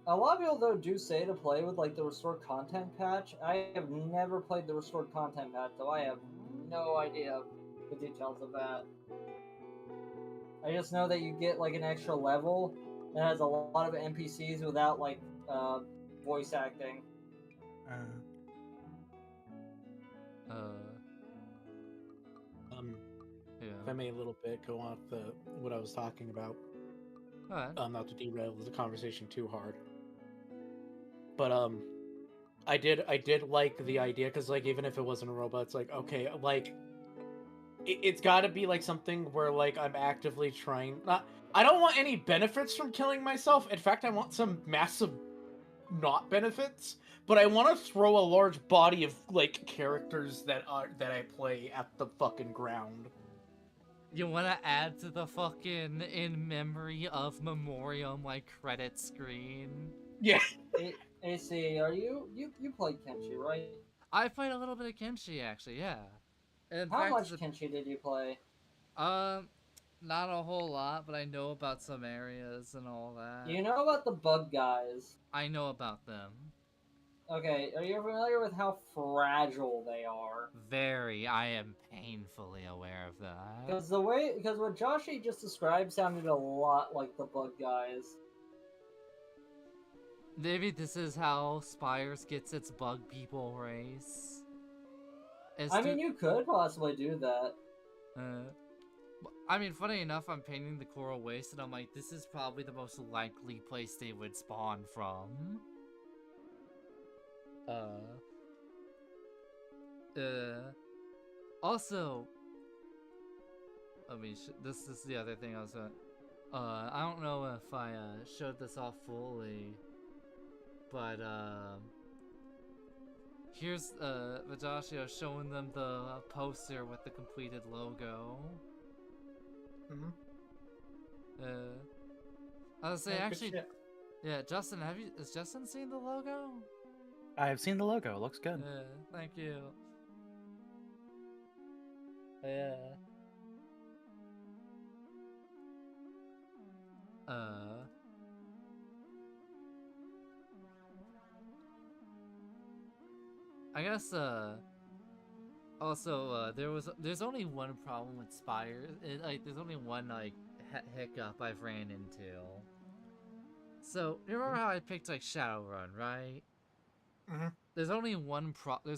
A lot of people though do say to play with like the restored content patch. I have never played the restored content patch, so I have no idea the details of that. I just know that you get like an extra level that has a lot of NPCs without like voice acting. Yeah. If I may a little bit go off what I was talking about. Alright. Not to derail the conversation too hard. But I did like the idea, because like even if it wasn't a robot, it's like, okay, like it's got to be like something where like I'm actively trying not. I don't want any benefits from killing myself. In fact, I want some massive not benefits. But I want to throw a large body of like characters that I play at the fucking ground. You want to add to the fucking in memory of Memoriam like credit screen? Yeah. AC, are you played Kenshi, right? I played a little bit of Kenshi actually, yeah. In How fact, much Kenshi did you play? Not a whole lot, but I know about some areas and all that. You know about the bug guys? I know about them. Okay, are you familiar with how fragile they are? Very. I am painfully aware of that. Because what Joshi just described sounded a lot like the bug guys. Maybe this is how Spires gets its bug people race. I mean, you could possibly do that. I mean, funny enough, I'm painting the Coral Waste, and I'm like, this is probably the most likely place they would spawn from. Also, I mean, this is the other thing I was gonna, I don't know if I, showed this off fully, but, here's, Vajashio showing them the poster with the completed logo. I was say, actually, yeah, Justin, has Justin seen the logo? I've seen the logo. It looks good. Thank you. Yeah. I guess, also, there's only one problem with Spire. There's only one, like, hiccup I've ran into. So, you remember how I picked, like, Shadowrun, right? Mm-hmm. There's only one problem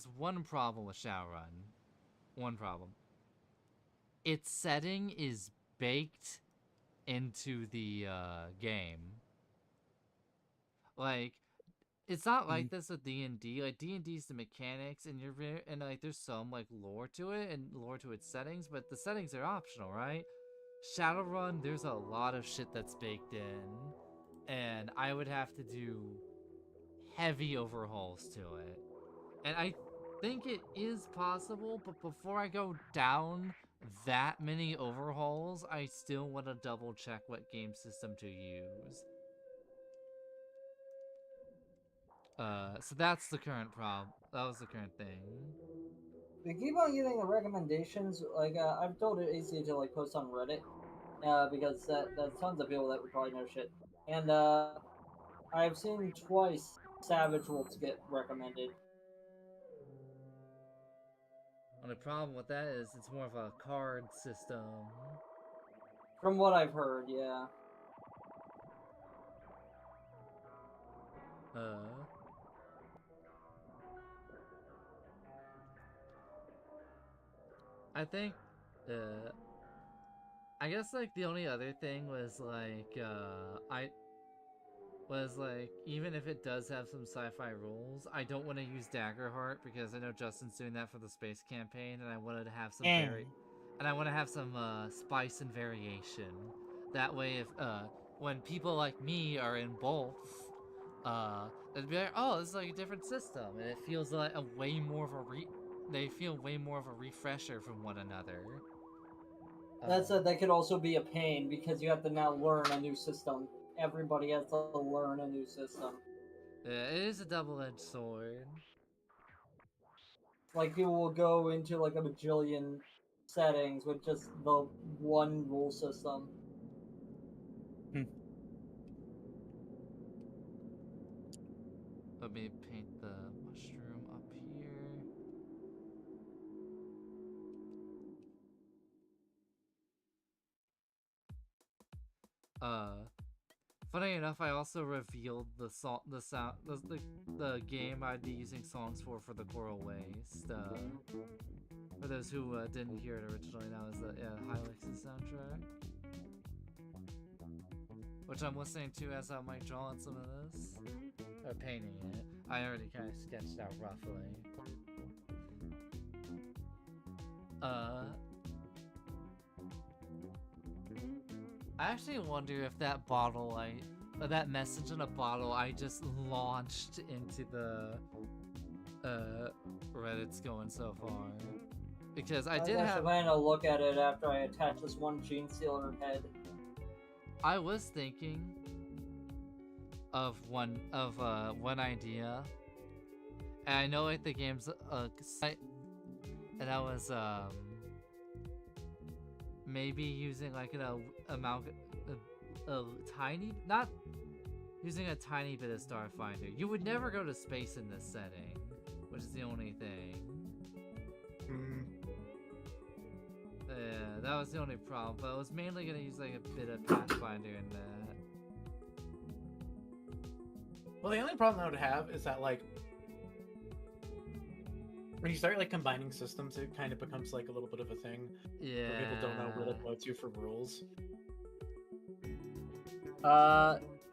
with Shadowrun. One problem. its setting is baked into the game. Like, it's not like this with D&D. Like, D&D's the mechanics, and and like there's some like lore to it and lore to its settings, but the settings are optional, right? Shadowrun, there's a lot of shit that's baked in, and I would have to do heavy overhauls to it. And I think it is possible, but before I go down that many overhauls, I still want to double check what game system to use. So that's the current problem. That was the current thing. We keep on getting the recommendations. Like I've told it AC to like post on Reddit, because there's tons of people that would probably know shit. And I've seen twice Savage Worlds get recommended. And the problem with that is it's more of a card system. From what I've heard, yeah. I think, I guess like the only other thing was like, even if it does have some sci-fi rules, I don't want to use Daggerheart because I know Justin's doing that for the space campaign, and I wanted to have some spice and variation. That way, if when people like me are in both, they'd be like, oh, this is like a different system, and it feels like they feel way more of a refresher from one another. That could also be a pain because you have to now learn a new system. Everybody has to learn a new system. Yeah, it is a double-edged sword. Like, people will go into like a bajillion settings with just the one rule system. Let me paint the mushroom up here. Funny enough, I also revealed the game I'd be using songs for the Coral Waste. For those who didn't hear it originally, that was the Hylix's soundtrack, which I'm listening to as I might draw on some of this, or painting it. I already kind of sketched out roughly. I actually wonder if that that message in a bottle I just launched into the Reddit's going so far, because I did have. I'm going to look at it after I attach this one gene seal in her head. I was thinking of one idea, and I know like the game's site, and I was maybe using like not using a tiny bit of Starfinder. You would never go to space in this setting, which is the only thing. Yeah, that was the only problem, but I was mainly gonna use like a bit of Pathfinder in that. Well, the only problem I would have is that, like, when you start like combining systems, it kind of becomes like a little bit of a thing. Yeah. Where people don't know where to go to for rules.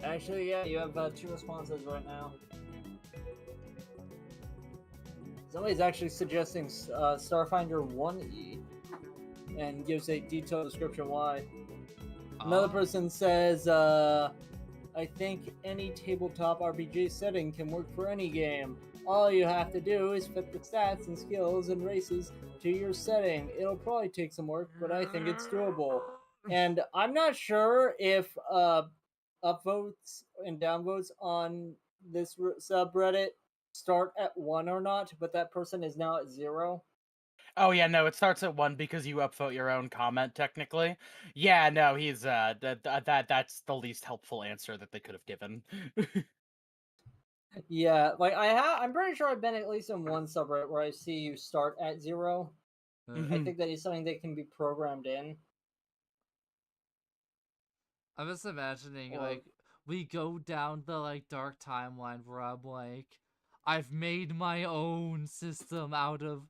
Actually, yeah, you have 2 responses right now. Somebody's actually suggesting Starfinder 1E and gives a detailed description why. Another person says, I think any tabletop RPG setting can work for any game. All you have to do is fit the stats and skills and races to your setting. It'll probably take some work, but I think it's doable. And I'm not sure if upvotes and downvotes on this subreddit start at 1 or not, but that person is now at 0. Oh yeah, no, it starts at 1 because you upvote your own comment technically. Yeah, no, he's that's the least helpful answer that they could have given. Yeah, like I'm pretty sure I've been at least in one subreddit where I see you start at 0. I think that is something that can be programmed in. I'm just imagining like we go down the like dark timeline where I'm like, I've made my own system out of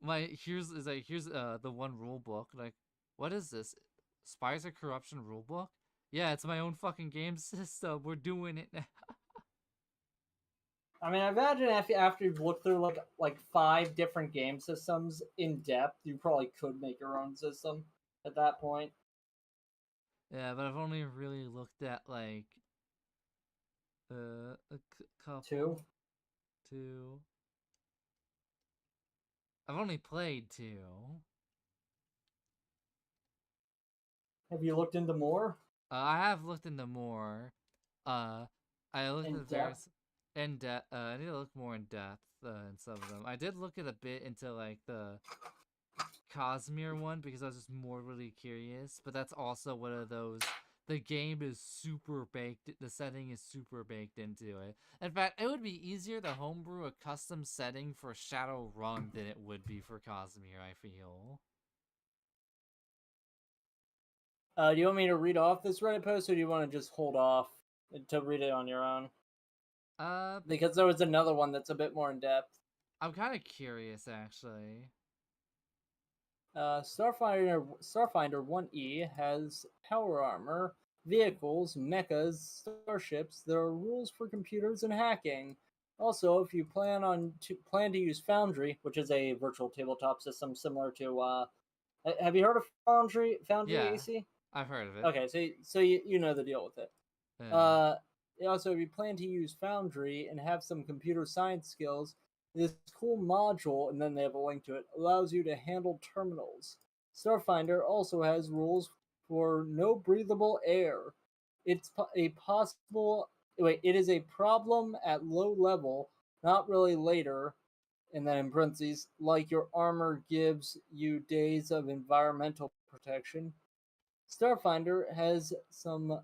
here's the one rule book. Like, what is this? Spies of Corruption rule book? Yeah, it's my own fucking game system. We're doing it now. I mean, I imagine after you've looked through like 5 different game systems in depth, you probably could make your own system at that point. Yeah, but I've only really looked at like a couple. 2. Two. I've only played 2. Have you looked into more? I have looked into more. I looked In at depth? various in depth. I need to look more in depth in some of them. I did look at a bit into like the Cosmere one because I was just more really curious. But that's also one of those. The game is super baked. The setting is super baked into it. In fact, it would be easier to homebrew a custom setting for Shadowrun than it would be for Cosmere. I feel. Do you want me to read off this Reddit post, or do you want to just hold off to read it on your own? Because there was another one that's a bit more in depth. I'm kind of curious actually. Starfinder 1E has power armor, vehicles, mechas, starships. There are rules for computers and hacking. Also, if you plan to use Foundry, which is a virtual tabletop system similar to have you heard of Foundry Yeah. AC? I've heard of it. Okay, so you know the deal with it. Yeah. Also, if you plan to use Foundry and have some computer science skills, this cool module, and then they have a link to it, allows you to handle terminals. Starfinder also has rules for no breathable air. It is a problem at low level, not really later. And then in parentheses, like your armor gives you days of environmental protection. Starfinder has some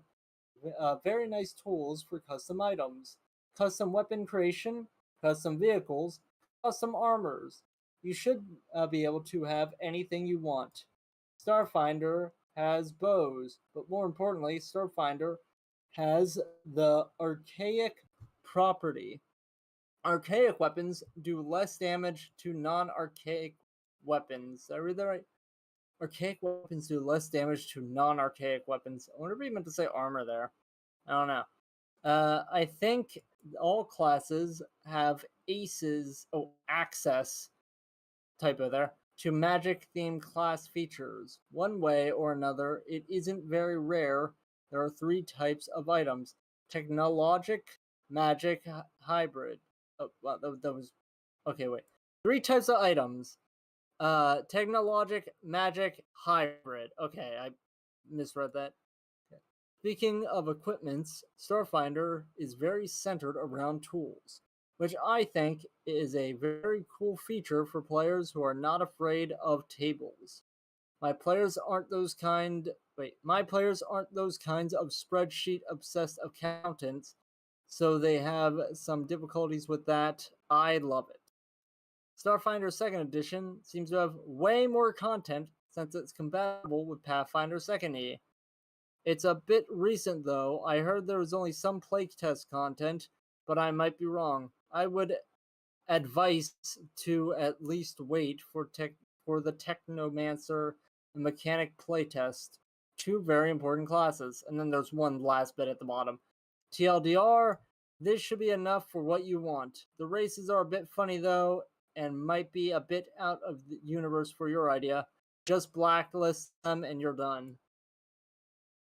very nice tools for custom items, custom weapon creation, custom vehicles, custom armors. You should be able to have anything you want. Starfinder has bows, but more importantly, Starfinder has the archaic property. Archaic weapons do less damage to non-archaic weapons. Did I read that right? Archaic weapons do less damage to non-archaic weapons. I wonder if he meant to say armor there. I don't know. I think all classes have access typo there to magic themed class features. One way or another, it isn't very rare. There are 3 types of items: technologic, magic, hybrid. Oh, well, that was okay. Wait, 3 types of items: technologic, magic, hybrid. Okay, I misread that. Speaking of equipments, Starfinder is very centered around tools, which I think is a very cool feature for players who are not afraid of tables. My players aren't those kinds of spreadsheet obsessed accountants, so they have some difficulties with that. I love it. Starfinder 2nd Edition seems to have way more content since it's compatible with Pathfinder 2nd E. It's a bit recent though. I heard there was only some playtest content, but I might be wrong. I would advise to at least wait for the Technomancer and Mechanic playtest. 2 very important classes. And then there's one last bit at the bottom. TLDR, this should be enough for what you want. The races are a bit funny though, and might be a bit out of the universe for your idea. Just blacklist them and you're done.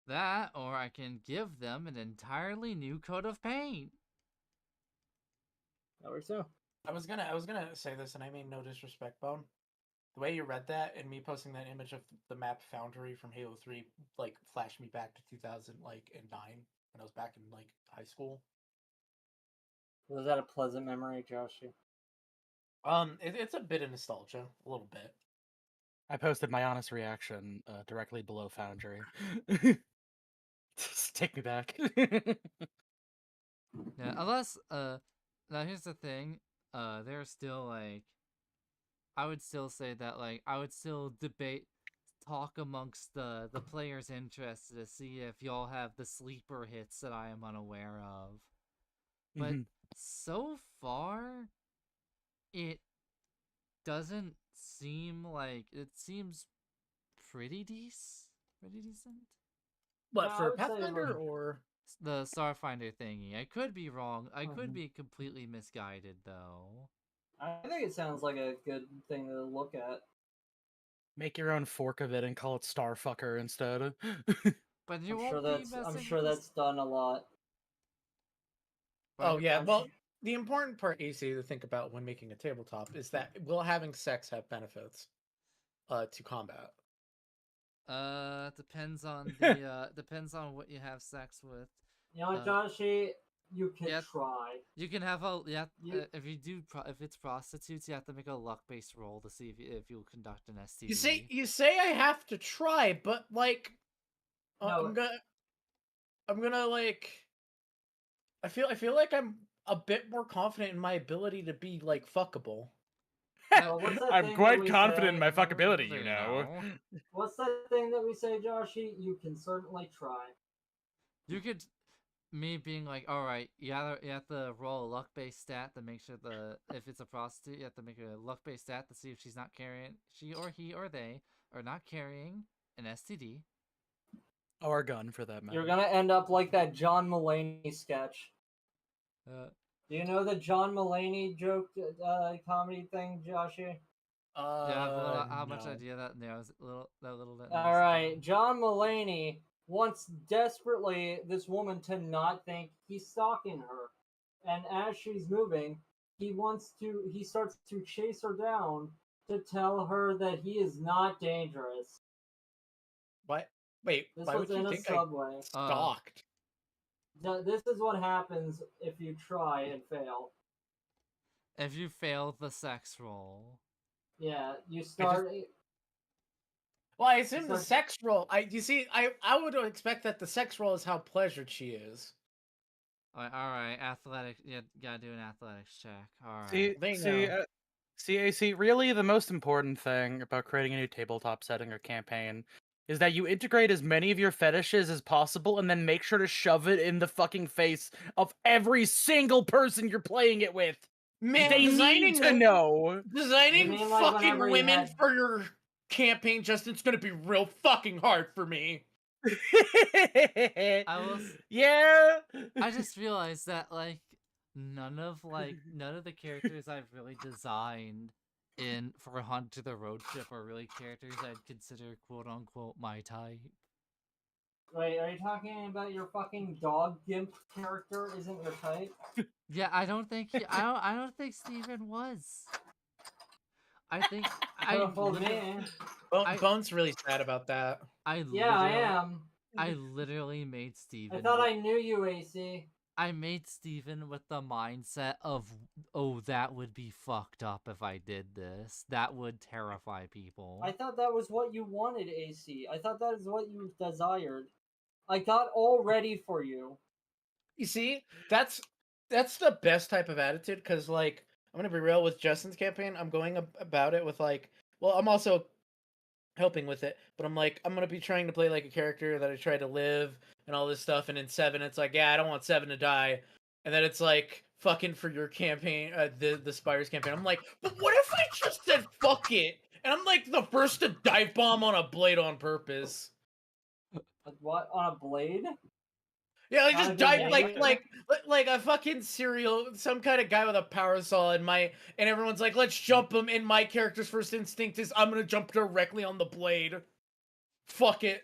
That, or I can give them an entirely new coat of paint. That works too. I was gonna say this, and I mean no disrespect, Bone. The way you read that and me posting that image of the map Foundry from Halo 3 like flashed me back to 2009 when I was back in like high school. Was that a pleasant memory, Joshi? It's a bit of nostalgia, a little bit. I posted my honest reaction directly below Foundry. Just take me back. Yeah, unless now here's the thing. There's still like, I would still say that like I would still talk amongst the players' interests to see if y'all have the sleeper hits that I am unaware of. But so far, it doesn't seems pretty decent. What Yeah, I for would say, Pathfinder like- or The Starfinder thingy. I could be wrong. I could Mhm. be completely misguided though. I think it sounds like a good thing to look at. Make your own fork of it and call it Starfucker instead. But you I'm won't sure be that's messing I'm sure with the that's done a lot. oh but- yeah, I'm well sure- the important part, AC, to think about when making a tabletop is that will having sex have benefits to combat? Depends on the depends on what you have sex with. You know what, Uh, Joshi? You can yeah. try. You can have a You- if you do if it's prostitutes, you have to make a luck based roll to see if you'll conduct an STD. You say I have to try, but like No. I'm gonna like I feel like I'm a bit more confident in my ability to be like fuckable. Well, what's that I'm thing quite that we confident in say? my fuckability, You you know. What's that thing that we say, Joshi? You can certainly try. You could me being like, all right, you have to roll a luck based stat to make sure if it's a prostitute, you have to make a luck based stat to see if she's not carrying she or he or they are not carrying an STD. Or a gun, for that matter. You're gonna end up like that John Mulaney sketch. Do you know the John Mulaney joke comedy thing, Joshi? How much No. idea that there was that little bit. All right, John Mulaney wants desperately this woman to not think he's stalking her, and as she's moving, he starts to chase her down to tell her that he is not dangerous. What? Wait, This why was would you in a think subway. I stalked? This is what happens if you try and fail. If you fail the sex roll. Yeah, you start. Well, I assume the Sorry. sex roll. I would expect that the sex roll is how pleasured she is. All right, athletic. Yeah, gotta do an athletics check. All right. See, They see, know. CAC, really the most important thing about creating a new tabletop setting or campaign is that you integrate as many of your fetishes as possible and then make sure to shove it in the fucking face of every single person you're playing it with. Man, They need to know. Designing You mean like fucking whenever you women had- for your campaign, Justin, it's gonna be real fucking hard for me. Yeah. I just realized that like none of the characters I've really designed for Hunt to the Road Trip are really characters I'd consider quote unquote my type. Wait, are you talking about your fucking dog gimp character? Isn't your type? Yeah, I don't think I don't think Steven was. I think Well, man. Bones really sad about that. Yeah, I am. I literally made Steven. I thought I knew you, AC. I made Steven with the mindset of, oh, that would be fucked up if I did this. That would terrify people. I thought that was what you wanted, AC. I thought that is what you desired. I got all ready for you. You see, that's the best type of attitude because, like, I'm gonna be real with Justin's campaign. I'm going about it with like, well, I'm also helping with it, but I'm like, I'm gonna be trying to play like a character that I try to live and all this stuff. And in 7, it's like, yeah, I don't want 7 to die, and then it's like, fucking for your campaign, the Spires campaign. I'm like, but what if I just said fuck it, and I'm like the first to dive bomb on a blade on purpose. Like what? On a blade? Yeah, like Not just a good dive idea. like a fucking serial, some kind of guy with a power saw and everyone's like, let's jump him. And my character's first instinct is I'm gonna jump directly on the blade. Fuck it.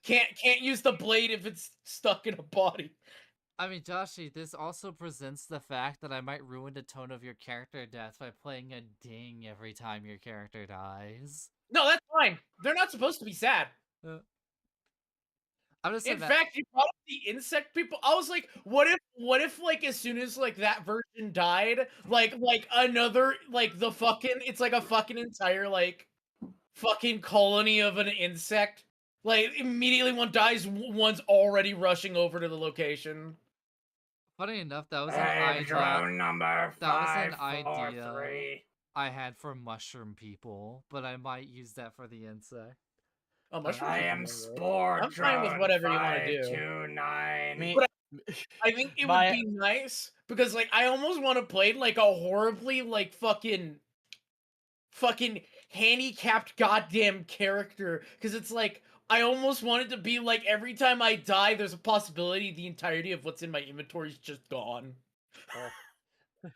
Can't use the blade if it's stuck in a body. I mean, Joshi, this also presents the fact that I might ruin the tone of your character death by playing a ding every time your character dies. No, that's fine. They're not supposed to be sad. I'm just In fact, you brought up the insect people. I was like, what if like as soon as like that version died, like another like the fucking it's like a fucking entire like fucking colony of an insect. Like immediately one dies, one's already rushing over to the location. Funny enough, that was an idea. number That was an idea I had for mushroom people, but I might use that for the insect. Oh, mushrooms I are am fine, though. Spore. I'm fine with whatever you wanna do. 529. Me- But I think it would be nice because like I almost want to play like a horribly like fucking fucking handicapped goddamn character, because it's like I almost want it to be like every time I die, there's a possibility the entirety of what's in my inventory is just gone.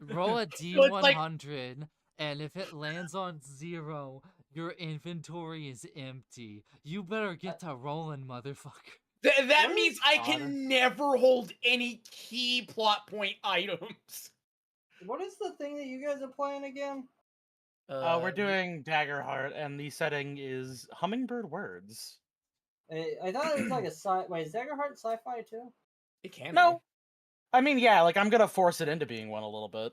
Roll a So it's like D100, and if it lands on 0, your inventory is empty. You better get to rolling, motherfucker. that What means is I odd? can never hold any key plot point items. What is the thing that you guys are playing again? We're doing Daggerheart, and the setting is Hummingbird Words. I thought it was like a sci. Wait, is Daggerheart sci-fi too? It can No, I mean, yeah, like I'm gonna force it into being one a little bit.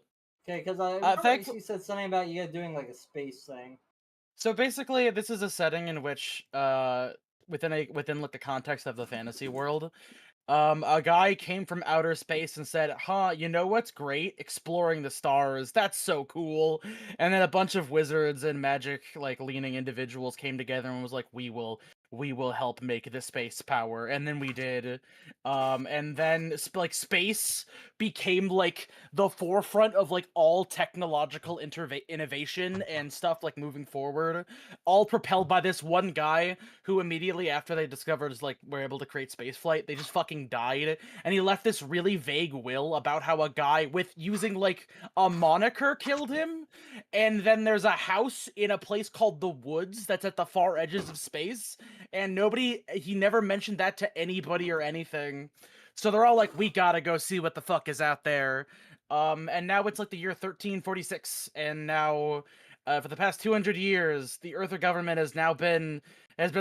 Okay, because I remember thankful- you said something about you guys doing like a space thing. So basically, this is a setting in which, within like the context of the fantasy world, a guy came from outer space and said, "Huh, you know what's great? Exploring the stars. That's so cool." And then a bunch of wizards and magic like leaning individuals came together and was like, we will help make the space power." And then we did. And then like space became like the forefront of like all technological innovation and stuff like moving forward, all propelled by this one guy who immediately after they discovered like were able to create spaceflight, they just fucking died, and he left this really vague will about how a guy with using like a moniker killed him, and then there's a house in a place called the Woods that's at the far edges of space, and he never mentioned that to anybody or anything. So they're all like, we gotta go see what the fuck is out there. And now it's like the year 1346, and now for the past 200 years, the Earther government has been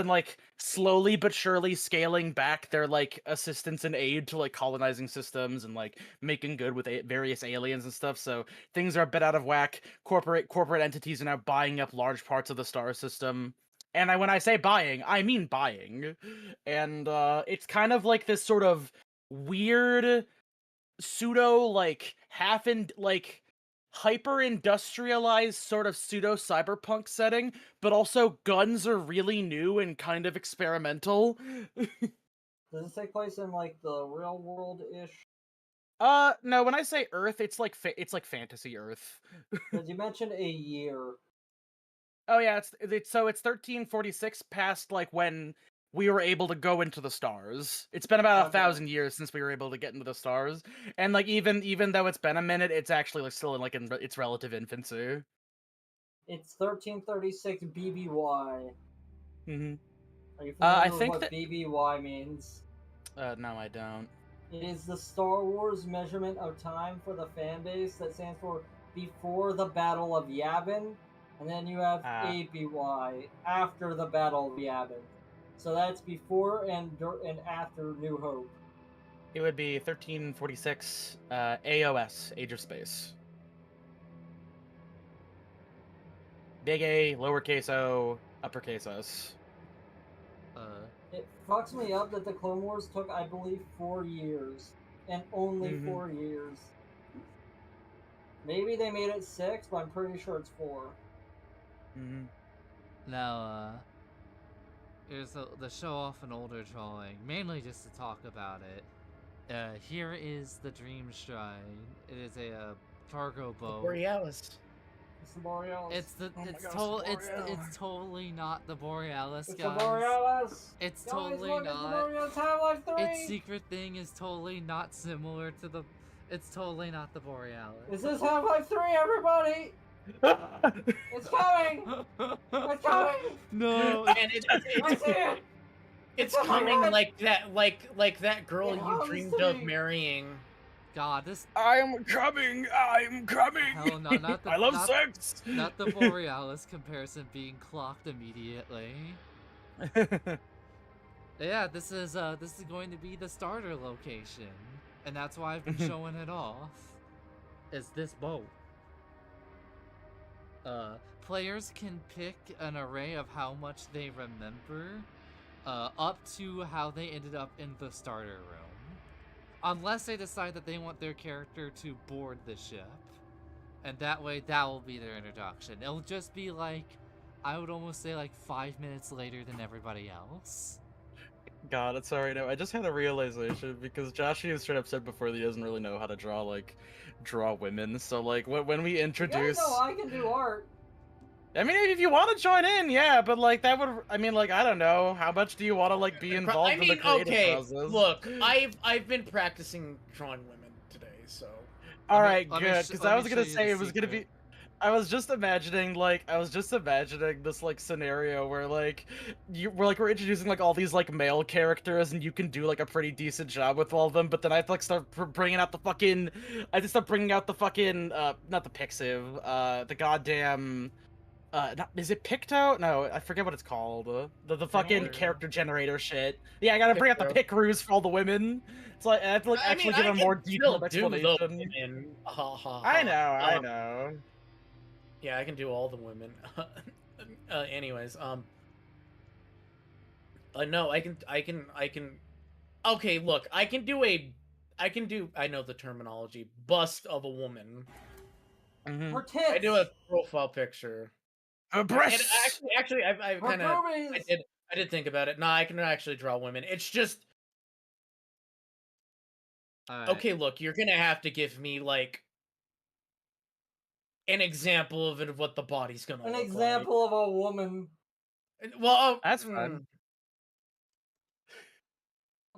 like slowly but surely scaling back their like assistance and aid to like colonizing systems and like making good with various aliens and stuff. So things are a bit out of whack. Corporate entities are now buying up large parts of the star system. And when I say buying, I mean buying. And it's kind of like this sort of weird pseudo like hyper industrialized sort of pseudo cyberpunk setting, but also guns are really new and kind of experimental. Does it take place in like the real world ish? No, when I say Earth, it's like fantasy Earth. Because you mentioned a year. Oh yeah, it's 1346 past like when we were able to go into the stars. It's been about 1,000 years since we were able to get into the stars, and like even though it's been a minute, it's actually like still in its relative infancy. It's 1336 BBY. Mm-hmm. Are you familiar I with think what that- BBY means? No, I don't. It is the Star Wars measurement of time for the fan base that stands for before the Battle of Yavin, and then you have ABY, after the Battle of Yavin. So that's before and after New Hope. It would be 1346 AOS, Age of Space. Big A, lowercase o, uppercase S. It fucks me up that the Clone Wars took, I believe, 4 years. And only 4 years. Maybe they made it 6, but I'm pretty sure it's 4. Mm-hmm. Now, here's the show off an older drawing, mainly just to talk about it. Here is the Dream Shrine. It is a cargo boat. Borealis. It's the Borealis. It's totally not the Borealis, It's guys. the Borealis! It's Guys, totally look, it's the not. Borealis Half-Life 3! Its secret thing is totally not similar to the. It's totally not the Borealis. Is this Half-Life 3, everybody? It's coming! It's coming! No. And I see it! it's Oh my coming God. like that girl It you comes dreamed to of me. marrying. God, this. I'm coming! Hell no, not the. I love not, sex! Not the Borealis comparison being clocked immediately. Yeah, this is going to be the starter location, and that's why I've been showing it off. Is this boat? Players can pick an array of how much they remember, up to how they ended up in the starter room, unless they decide that they want their character to board the ship, and that way that will be their introduction. It'll just be like, I would almost say like 5 minutes later than everybody else. God, it's alright now. I just had a realization because Joshi has straight up said before that he doesn't really know how to draw women. So like when we You guys introduce, know I can do art. I mean, if you want to join in, yeah, but like that would. I mean, like I don't know. How much do you want to like be involved I in the mean, creative okay, process? look, I've been practicing drawing women today, so All Let me- right, let me good. sh- Because let I me was show gonna you say the it was gonna secret. be. I was just imagining this like scenario where like we're introducing like all these like male characters and you can do like a pretty decent job with all of them, but then I have to like start bringing out the fucking. I just start bringing out the fucking not the Pixiv, the goddamn. Not, is it Picto? No, I forget what it's called. The fucking Generator. character generator shit. Yeah, I gotta bring out the Picto. pick ruse for all the women. So I have to like I mean, actually give I a more can still detailed do the explanation. women. Ha ha ha. I know, I Um, know. Yeah, I can do all the women. Anyways, no, I can. Okay, look, I can do. I know the terminology. Bust of a woman. Mm-hmm. Her tits. I do a profile picture. And Breasts. actually, I Her kind of, boobies. I did think about it. No, I can actually draw women. It's just Alright. okay. Look, you're gonna have to give me like an example of what the body's gonna An look example of a woman. like. Well, That's fun.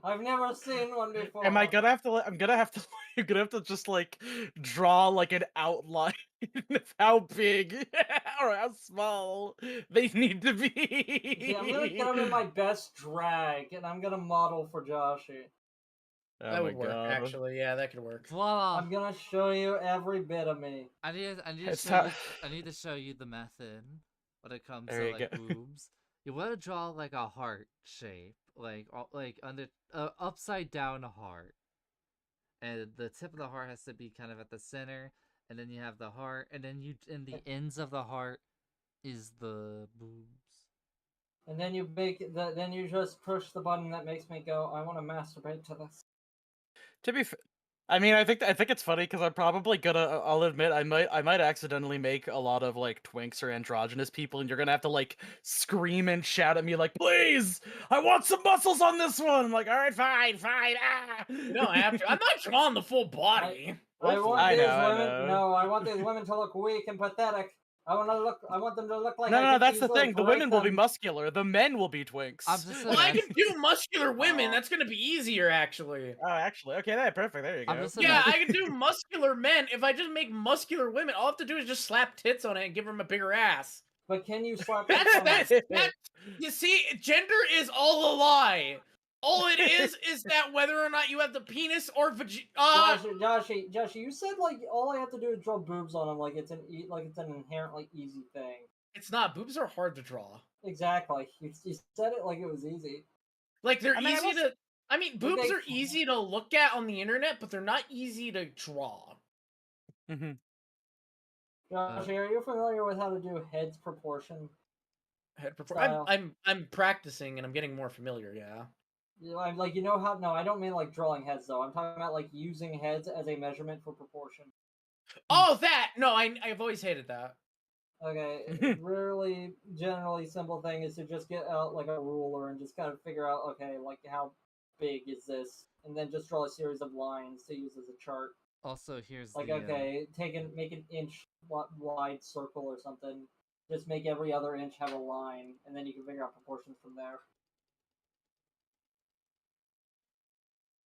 I've never seen one before. Am I gonna have to? I'm gonna have to. You're gonna have to just like draw like an outline of how big or how small they need to be. See, I'm gonna get him in my best drag, and I'm gonna model for Joshy. Oh that my would work. god. Actually, yeah, that could work. Voila! I'm gonna show you every bit of me. I need to It's show how- you. I need to show you the method when it comes There to you like go. boobs. You want to draw like a heart shape, like under upside down heart, and the tip of the heart has to be kind of at the center, and then you have the heart, and then you in the ends of the heart is the boobs. And then you then you just push the button that makes me go, I want to masturbate to this. To be I mean, I think it's funny because I'm probably gonna. I'll admit, I might accidentally make a lot of like twinks or androgynous people, and you're gonna have to like scream and shout at me like, "Please, I want some muscles on this one." I'm like, "All right, fine, fine." Ah. You don't have to. I'm not drawing the full body. I want I these know, I women. know. No, I want these women to look weak and pathetic. I want them to look like. No, I no, can that's the easily thing. The break women will be them. muscular. The men will be twinks. I'm just Well, I saying. can do muscular women. Oh. That's gonna be easier, actually. Oh, actually, okay, that perfect. There you I'm go. just Yeah, imagine- I can do muscular men. If I just make muscular women, all I have to do is just slap tits on it and give them a bigger ass. But can you slap? That's tits on that's them? that. You see, gender is all a lie. All it is that whether or not you have the penis or Joshy, you said like all I have to do is draw boobs on them, like it's an inherently easy thing. it's not. Boobs are hard to draw. Exactly. You said it like it was easy. Like they're I mean, I easy was- to. I mean, boobs they- are easy to look at on the internet, but they're not easy to draw. hmm Joshy, are you familiar with how to do heads proportion? Style. I'm practicing and I'm getting more familiar. Yeah. I'm like, you know how? No, I don't mean like drawing heads though. I'm talking about like using heads as a measurement for proportion. Oh, that no, I've always hated that. Okay, generally simple thing is to just get out like a ruler and just kind of figure out, okay, like how big is this, and then just draw a series of lines to use as a chart. Also, here's Like, the okay, make an inch wide circle or something. Just make every other inch have a line, and then you can figure out proportions from there.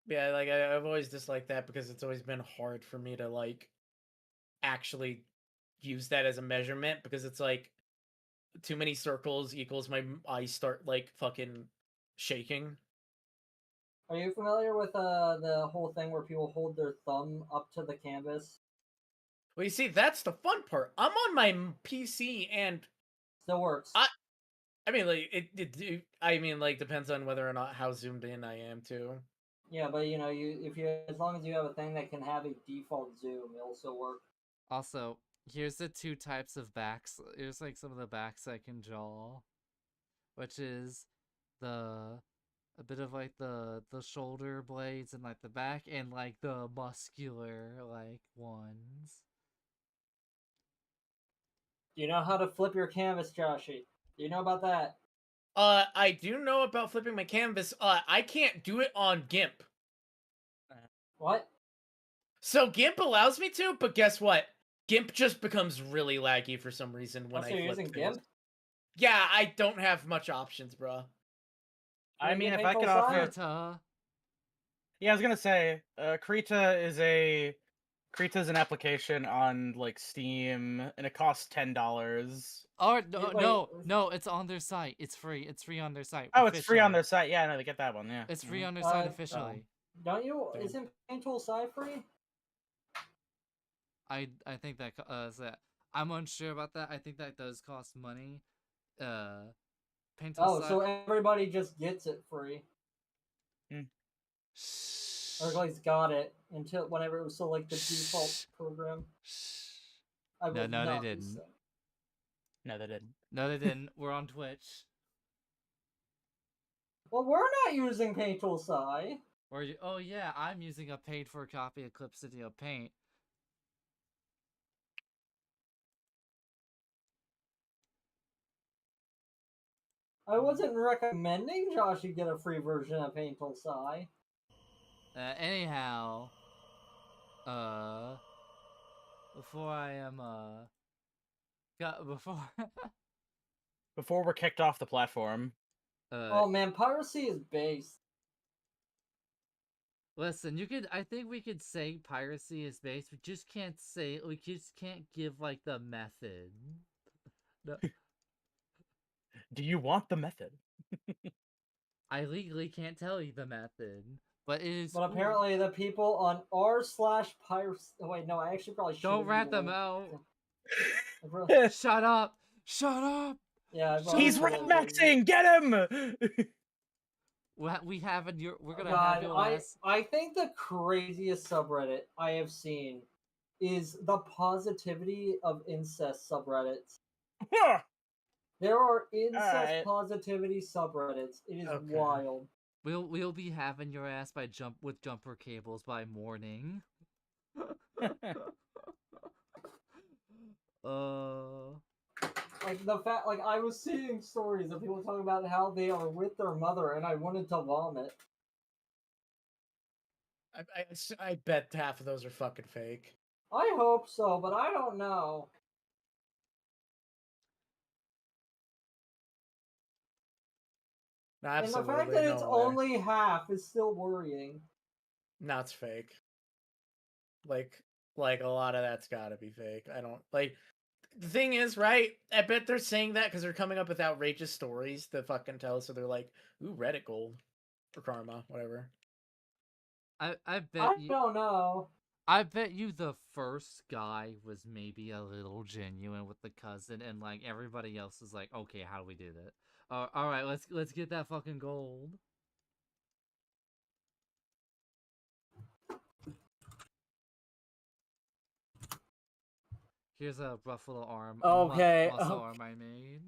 Yeah, like I've always disliked that because it's always been hard for me to like actually use that as a measurement because it's like too many circles equals my eyes start like fucking shaking. Are you familiar with the whole thing where people hold their thumb up to the canvas? Well, you see, that's the fun part. I'm on my PC and Still works. I mean, like I mean, like depends on whether or not how zoomed in I am too. Yeah, but you know, as long as you have a thing that can have a default zoom, it'll still work. Also, here's the two types of backs. Here's like some of the backs I can draw, which is a bit of like the shoulder blades and like the back and like the muscular like ones. Do you know how to flip your canvas, Joshy? Do you know about that? I do know about flipping my canvas. I can't do it on GIMP. What? So GIMP allows me to, but guess what? GIMP just becomes really laggy for some reason when Also, I you're flip using things. GIMP? Yeah, I don't have much options, bro. I Wanna mean, get if I Paintball could Side? offer, Krita. yeah, I was gonna say, Krita's an application on like Steam, and it costs $10. Oh no, Wait, no, it's on their site. It's free. It's free on their site. Oh, it's free on officially. their site. Yeah, no, they get that one. Yeah, It's free Mhm. on their site Oh. officially. Don't you? Damn. Isn't Paintball Side free? I think that is that. I'm unsure about that. I think that does cost money. Painful Oh, side. so everybody just gets it free. Shh. Everybody's got it until whenever it was still like the default Shh. program. Shh. I No, will no, they not be didn't. saying. No, they didn't. No, they didn't. We're on Twitch. Well, we're not using Paintball Side. Or you? Oh yeah, I'm using a paid-for copy of Clip Studio Paint. I wasn't recommending Josh should get a free version of Paintball Side. Anyhow, before I am before Before we're kicked off the platform. Oh man, piracy is based. Listen, I think we could say piracy is based. We just can't give like the method. No, Do you want the method? I legally can't tell you the method, but it is. But apparently the people on r/piracy. Oh, wait, no, I actually probably should. Don't rat them out. Yeah, Shut up! Shut up! I probably He's should red have- maxing. Get him! We have in your. We're gonna God, have your ass. I think the craziest subreddit I have seen is the positivity of incest subreddits. There are incest Alright. positivity subreddits. It is Okay. wild. We'll be having your ass with jumper cables by morning. Like the fact, like I was seeing stories of people talking about how they are with their mother, and I wanted to vomit. I bet half of those are fucking fake. I hope so, but I don't know. Absolutely. And the fact that it's no way. only half is still worrying. No, it's fake. Like a lot of that's gotta be fake. I don't like. The thing is, right? I bet they're saying that because they're coming up with outrageous stories to fucking tell. So they're like, "Ooh, Reddit gold or karma, whatever." I I bet you. don't know. I bet you the first guy was maybe a little genuine with the cousin, and like everybody else is like, okay, how do we do that? All right, let's get that fucking gold. Here's a rough little arm. Okay, muscle okay. arm I made.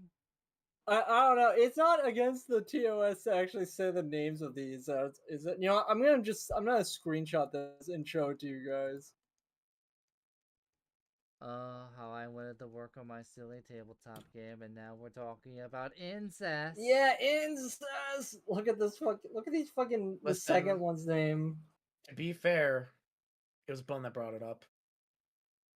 I don't know. It's not against the TOS to actually say the names of these. Is it? You know, I'm gonna screenshot this and show it to you guys. How I wanted to work on my silly tabletop game, and now we're talking about incest. Yeah, incest. Look at this fucking. Look at these fucking. The Listen. second one's name. To be fair, it was Bun that brought it up.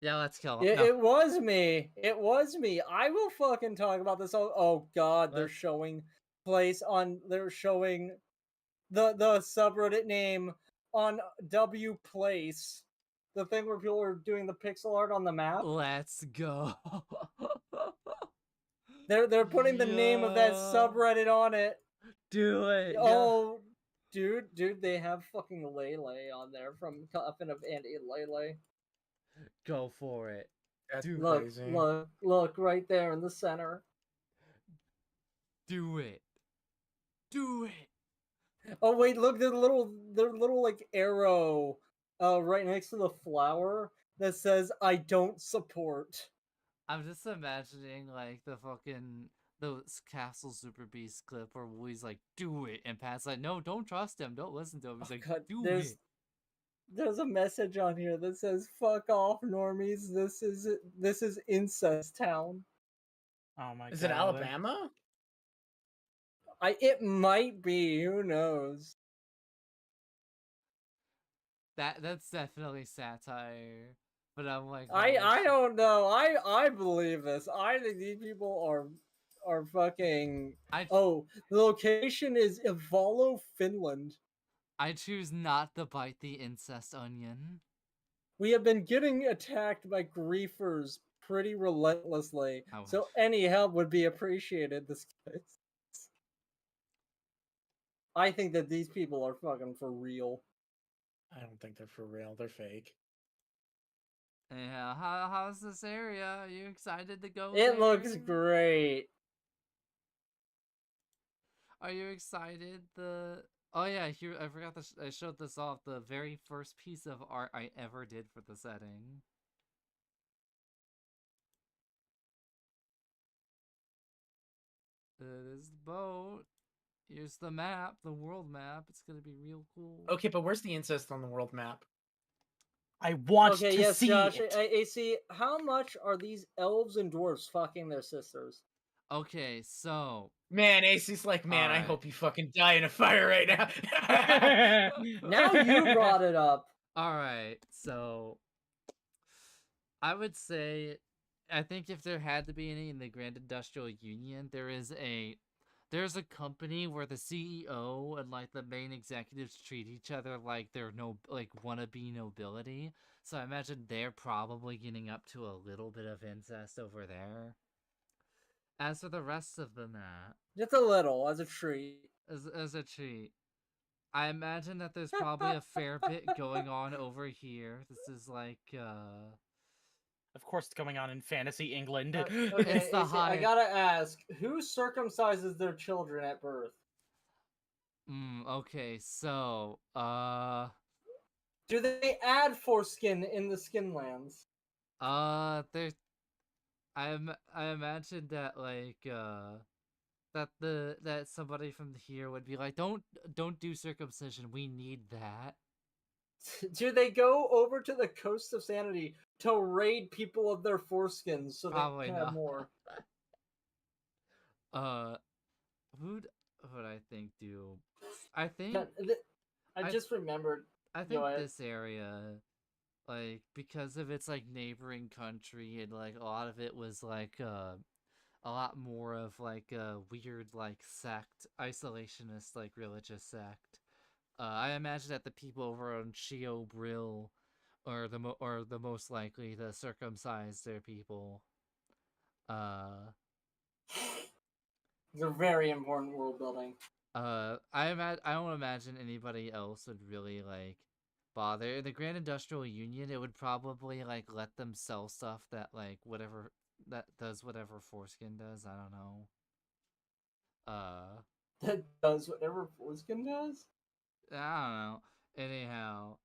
Yeah, let's kill him. It, No. it was me. It was me. I will fucking talk about this. Oh god, they're What? showing place on. They're showing the subreddit name on W Place. The thing where people are doing the pixel art on the map. Let's go. They're putting the name of that Yeah. subreddit on it. Do it. Oh, dude, they have fucking Lele on there from Coffin of Andy and Lele. Go for it. That's Dude, Look, crazy. look, right there in the center. Do it. Do it. Oh wait, look, their little like arrow, right next to the flower that says "I don't support." I'm just imagining like the Castle Super Beast clip where Wooly's like, "Do it," and Pat's like, "No, don't trust him. Don't listen to him." He's Oh, like, God, "Do there's it." there's a message on here that says "Fuck off, normies. This is incest town." Oh my god. Is it Alabama? It might be. Who knows? That's definitely satire. But I'm like, I holy don't know. I believe this. I think these people are fucking. I Oh, the location is Ivalo, Finland. I choose not to bite the incest onion. We have been getting attacked by griefers pretty relentlessly, I so wish. any help would be appreciated. This case. I think that these people are fucking for real. I don't think they're for real. They're fake. Yeah, how's this area? Are you excited to go It looks there? great. Are you excited? Oh yeah, here I forgot I showed this off. The very first piece of art I ever did for the setting. This is the boat. Here's the map, the world map. It's gonna be real cool. Okay, but where's the incest on the world map? I want Okay, to yes, see Josh. it. AC, how much are these elves and dwarves fucking their sisters? Okay, so Man, AC's like, man, I Alright. hope you fucking die in a fire right now. Now you brought it up. alright, so I would say I think if there had to be any in the Grand Industrial Union, there's a company where the CEO and like the main executives treat each other like they're wannabe nobility. So I imagine they're probably getting up to a little bit of incest over there. As for the rest of the map, Just a little, as a treat. as a treat, I imagine that there's probably a fair bit going on over here. This is like Of course, it's going on in fantasy England. Okay, It's the AC, I high- gotta ask, who circumcises their children at birth? okay, so Do they add foreskin in the Skinlands? there I imagine that that somebody from here would be like, don't do circumcision, we need that. Do they go over to the coast of Sanity to raid people of their foreskins so Probably they can not. have more? Who'd I think do? I think I I- just remembered. I think Go ahead. this area, like, because of its like neighboring country and like a lot of it was like a lot more of like a weird like sect, isolationist like religious sect. I imagine that the people over on Shio Brill are the most likely to circumcise their people. It's a very important world building. I don't imagine anybody else would really like bother. In the Grand Industrial Union, it would probably like let them sell stuff that like whatever that does whatever foreskin does. I don't know. That does whatever foreskin does? I don't know. Anyhow,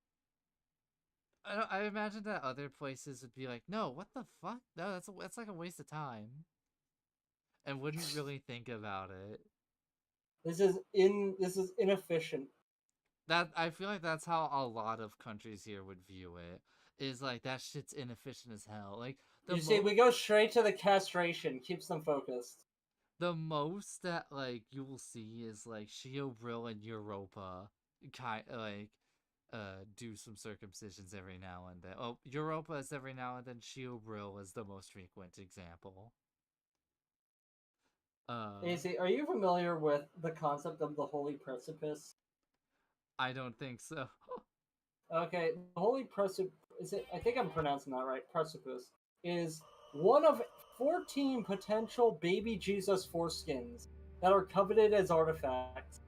I imagine that other places would be like, no, what the fuck? No, that's like a waste of time, and wouldn't really think about it. This is inefficient. That I feel like that's how a lot of countries here would view it. Is like that shit's inefficient as hell. Like You see, we go straight to the castration, keeps them focused. the most that like you will see is like Shio Brill and Europa do some circumcisions every now and then. Oh, Europa is every now and then. Shio Brill is the most frequent example. AC, are you familiar with the concept of the Holy Precipice? I don't think so. Okay, the Holy Precipice, I think I'm pronouncing that right, Precipice, is one of 14 potential baby Jesus foreskins that are coveted as artifacts.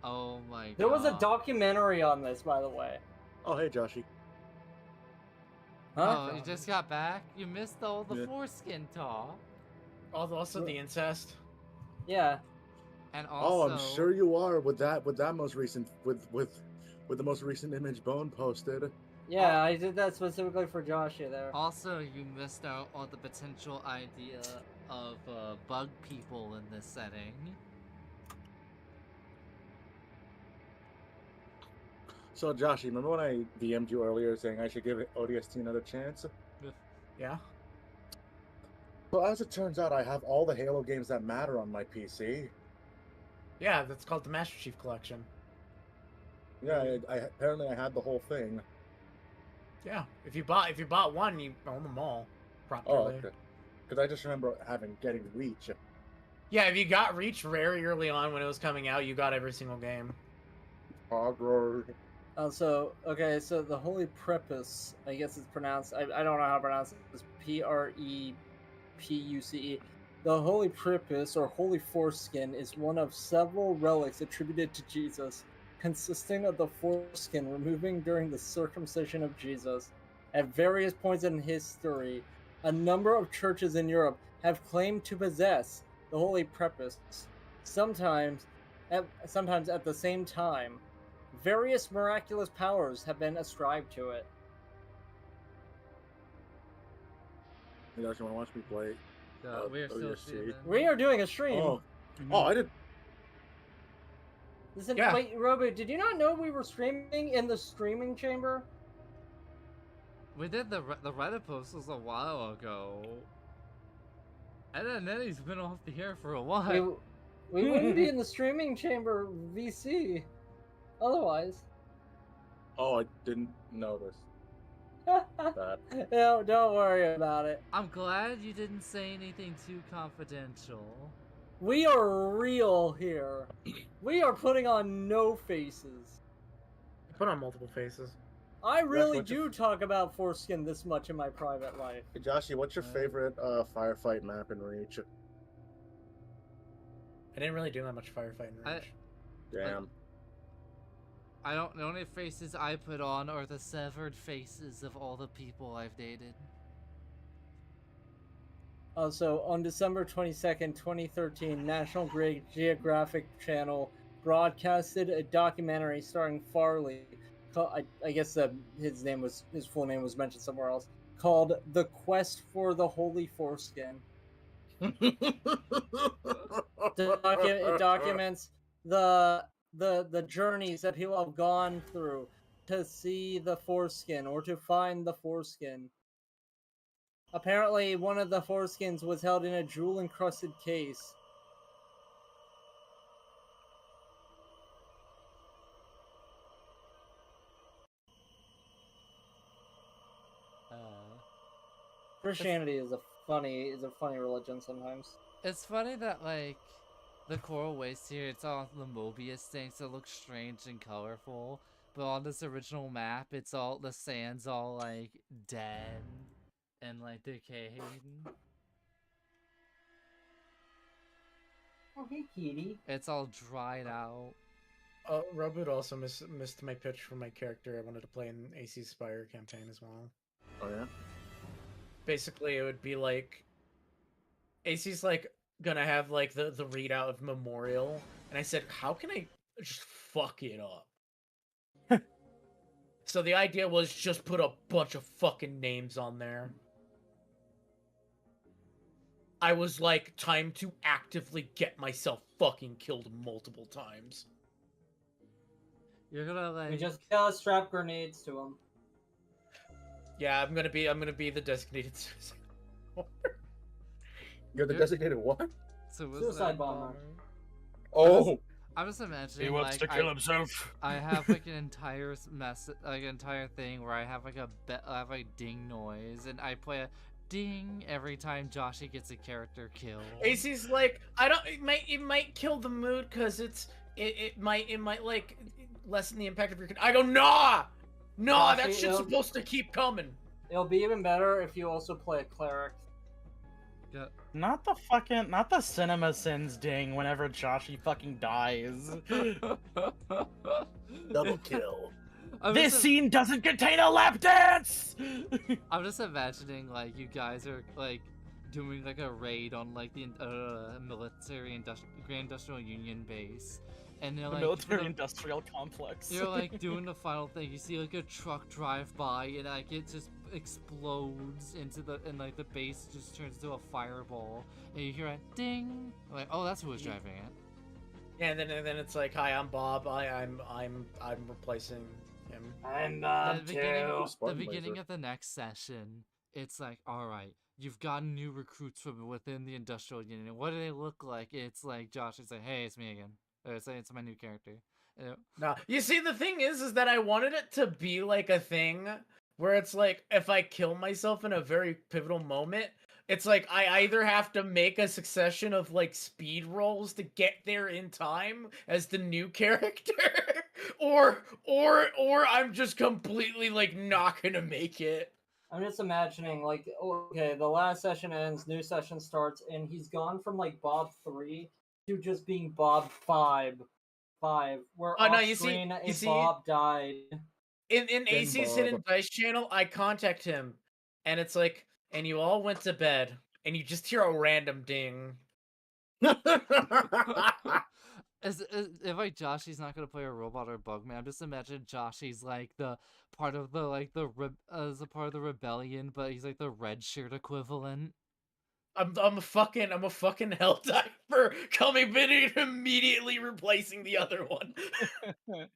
Oh my god. There was a documentary on this, by the way. Oh, hey, Joshy. Huh? Oh, you just got back? You missed all the Yeah. foreskin talk. Also the incest. Yeah. And also, Oh, I'm sure you are with that most recent with the most recent image Bone posted. Yeah, I did that specifically for Josh there. Also, you missed out on the potential idea of bug people in this setting. So, Joshy, remember when I DM'd you earlier saying I should give ODST another chance? Yeah. Well, as it turns out, I have all the Halo games that matter on my PC. Yeah, that's called the Master Chief Collection. Yeah, apparently I had the whole thing. Yeah, if you bought one, you own them all Oh, properly. okay. Because I just remember getting Reach. Yeah, if you got Reach very early on when it was coming out, you got every single game. Hogwarts. So the Holy Prepuce, I guess it's pronounced. I don't know how to pronounce it. It's Prepuce. The Holy Prepuce, or Holy Foreskin, is one of several relics attributed to Jesus, consisting of the foreskin removing during the circumcision of Jesus. At various points in history, a number of churches in Europe have claimed to possess the Holy Prepuce. Sometimes at the same time. Various miraculous powers have been ascribed to it. You guys want to watch me play? We're still OSC. streaming. We are doing a stream. Oh, I did. Listen, Yeah. wait, Robo, did you not know we were streaming in the streaming chamber? We did the Reddit post was a while ago. And then he's been off the air for a while. We wouldn't be in the streaming chamber VC. Otherwise. Oh, I didn't notice that. No, don't worry about it. I'm glad you didn't say anything too confidential. We are real here. We are putting on no faces. Put on multiple faces. I really what's do your- talk about foreskin this much in my private life. Hey, Joshy, what's your favorite firefight map in Reach? I didn't really do that much firefighting Reach. Damn. I don't. The only faces I put on are the severed faces of all the people I've dated. Also, on December 22nd, 2013, National Geographic Channel broadcasted a documentary starring Farley. I guess his full name was mentioned somewhere else. Called "The Quest for the Holy Foreskin." It documents the journeys that people have gone through to see the foreskin or to find the foreskin. Apparently, one of the foreskins was held in a jewel-encrusted case. Christianity is a funny religion sometimes. It's funny that like the coral waste here, it's all the Mobius thing, so it looks strange and colorful. But on this original map, it's all the sand's all like dead and like decayed. Oh, hey, kitty. It's all dried out. Robot also missed my pitch for my character. I wanted to play an AC Spire campaign as well. Oh yeah. Basically, it would be like AC's like gonna have like the readout of Memorial, and I said, how can I just fuck it up? So the idea was just put a bunch of fucking names on there. I was like, time to actively get myself fucking killed multiple times. You're gonna like. We just strap grenades to them. Yeah, I'm gonna be the designated suicide. You're the designated what? Suicide bomber. Oh. I'm just imagining He wants like, to kill himself. I have like an entire like an entire thing where I have like I have like ding noise, and I play a ding every time Joshy gets a character killed. AC's like, it might kill the mood because it might like lessen the impact of your. I go, nah, that Actually, shit's supposed to keep coming. It'll be even better if you also play a cleric. Yeah. Not the cinema sins ding whenever Joshy fucking dies. Double kill. This scene doesn't contain a lap dance! I'm just imagining like you guys are like doing like a raid on like the Grand Industrial Union base, and they're The like military industrial complex. you're like doing the final thing. You see like a truck drive by, and like it just explodes and like the base just turns into a fireball, and you hear a ding. Like, oh, that's who was driving it. Yeah, and then it's like, hi, I'm Bob. I'm replacing him. I'm At Bob the beginning, too. the Spartan beginning laser. of the next session, it's like, all right, you've gotten new recruits from within the Industrial Union. What do they look like? It's like Josh. It's like, hey, it's me again. Or it's like, it's my new character. No, you see, the thing is that I wanted it to be like a thing where it's like if I kill myself in a very pivotal moment, it's like I either have to make a succession of like speed rolls to get there in time as the new character, or I'm just completely like not gonna make it. I'm just imagining, like, okay, the last session ends, new session starts, and he's gone from like Bob 3 to just being Bob 5, where Oh no, off you screen see, a Bob died. in Then AC's Bob. Hidden Dice channel, I contact him, and it's like, and you all went to bed, and you just hear a random ding. If like Joshy's not gonna play a robot or Bugman, I'm just imagining Joshy's like the part of the as a part of the rebellion, but he's like the red shirt equivalent. I'm a fucking Helldiver coming in and immediately replacing the other one.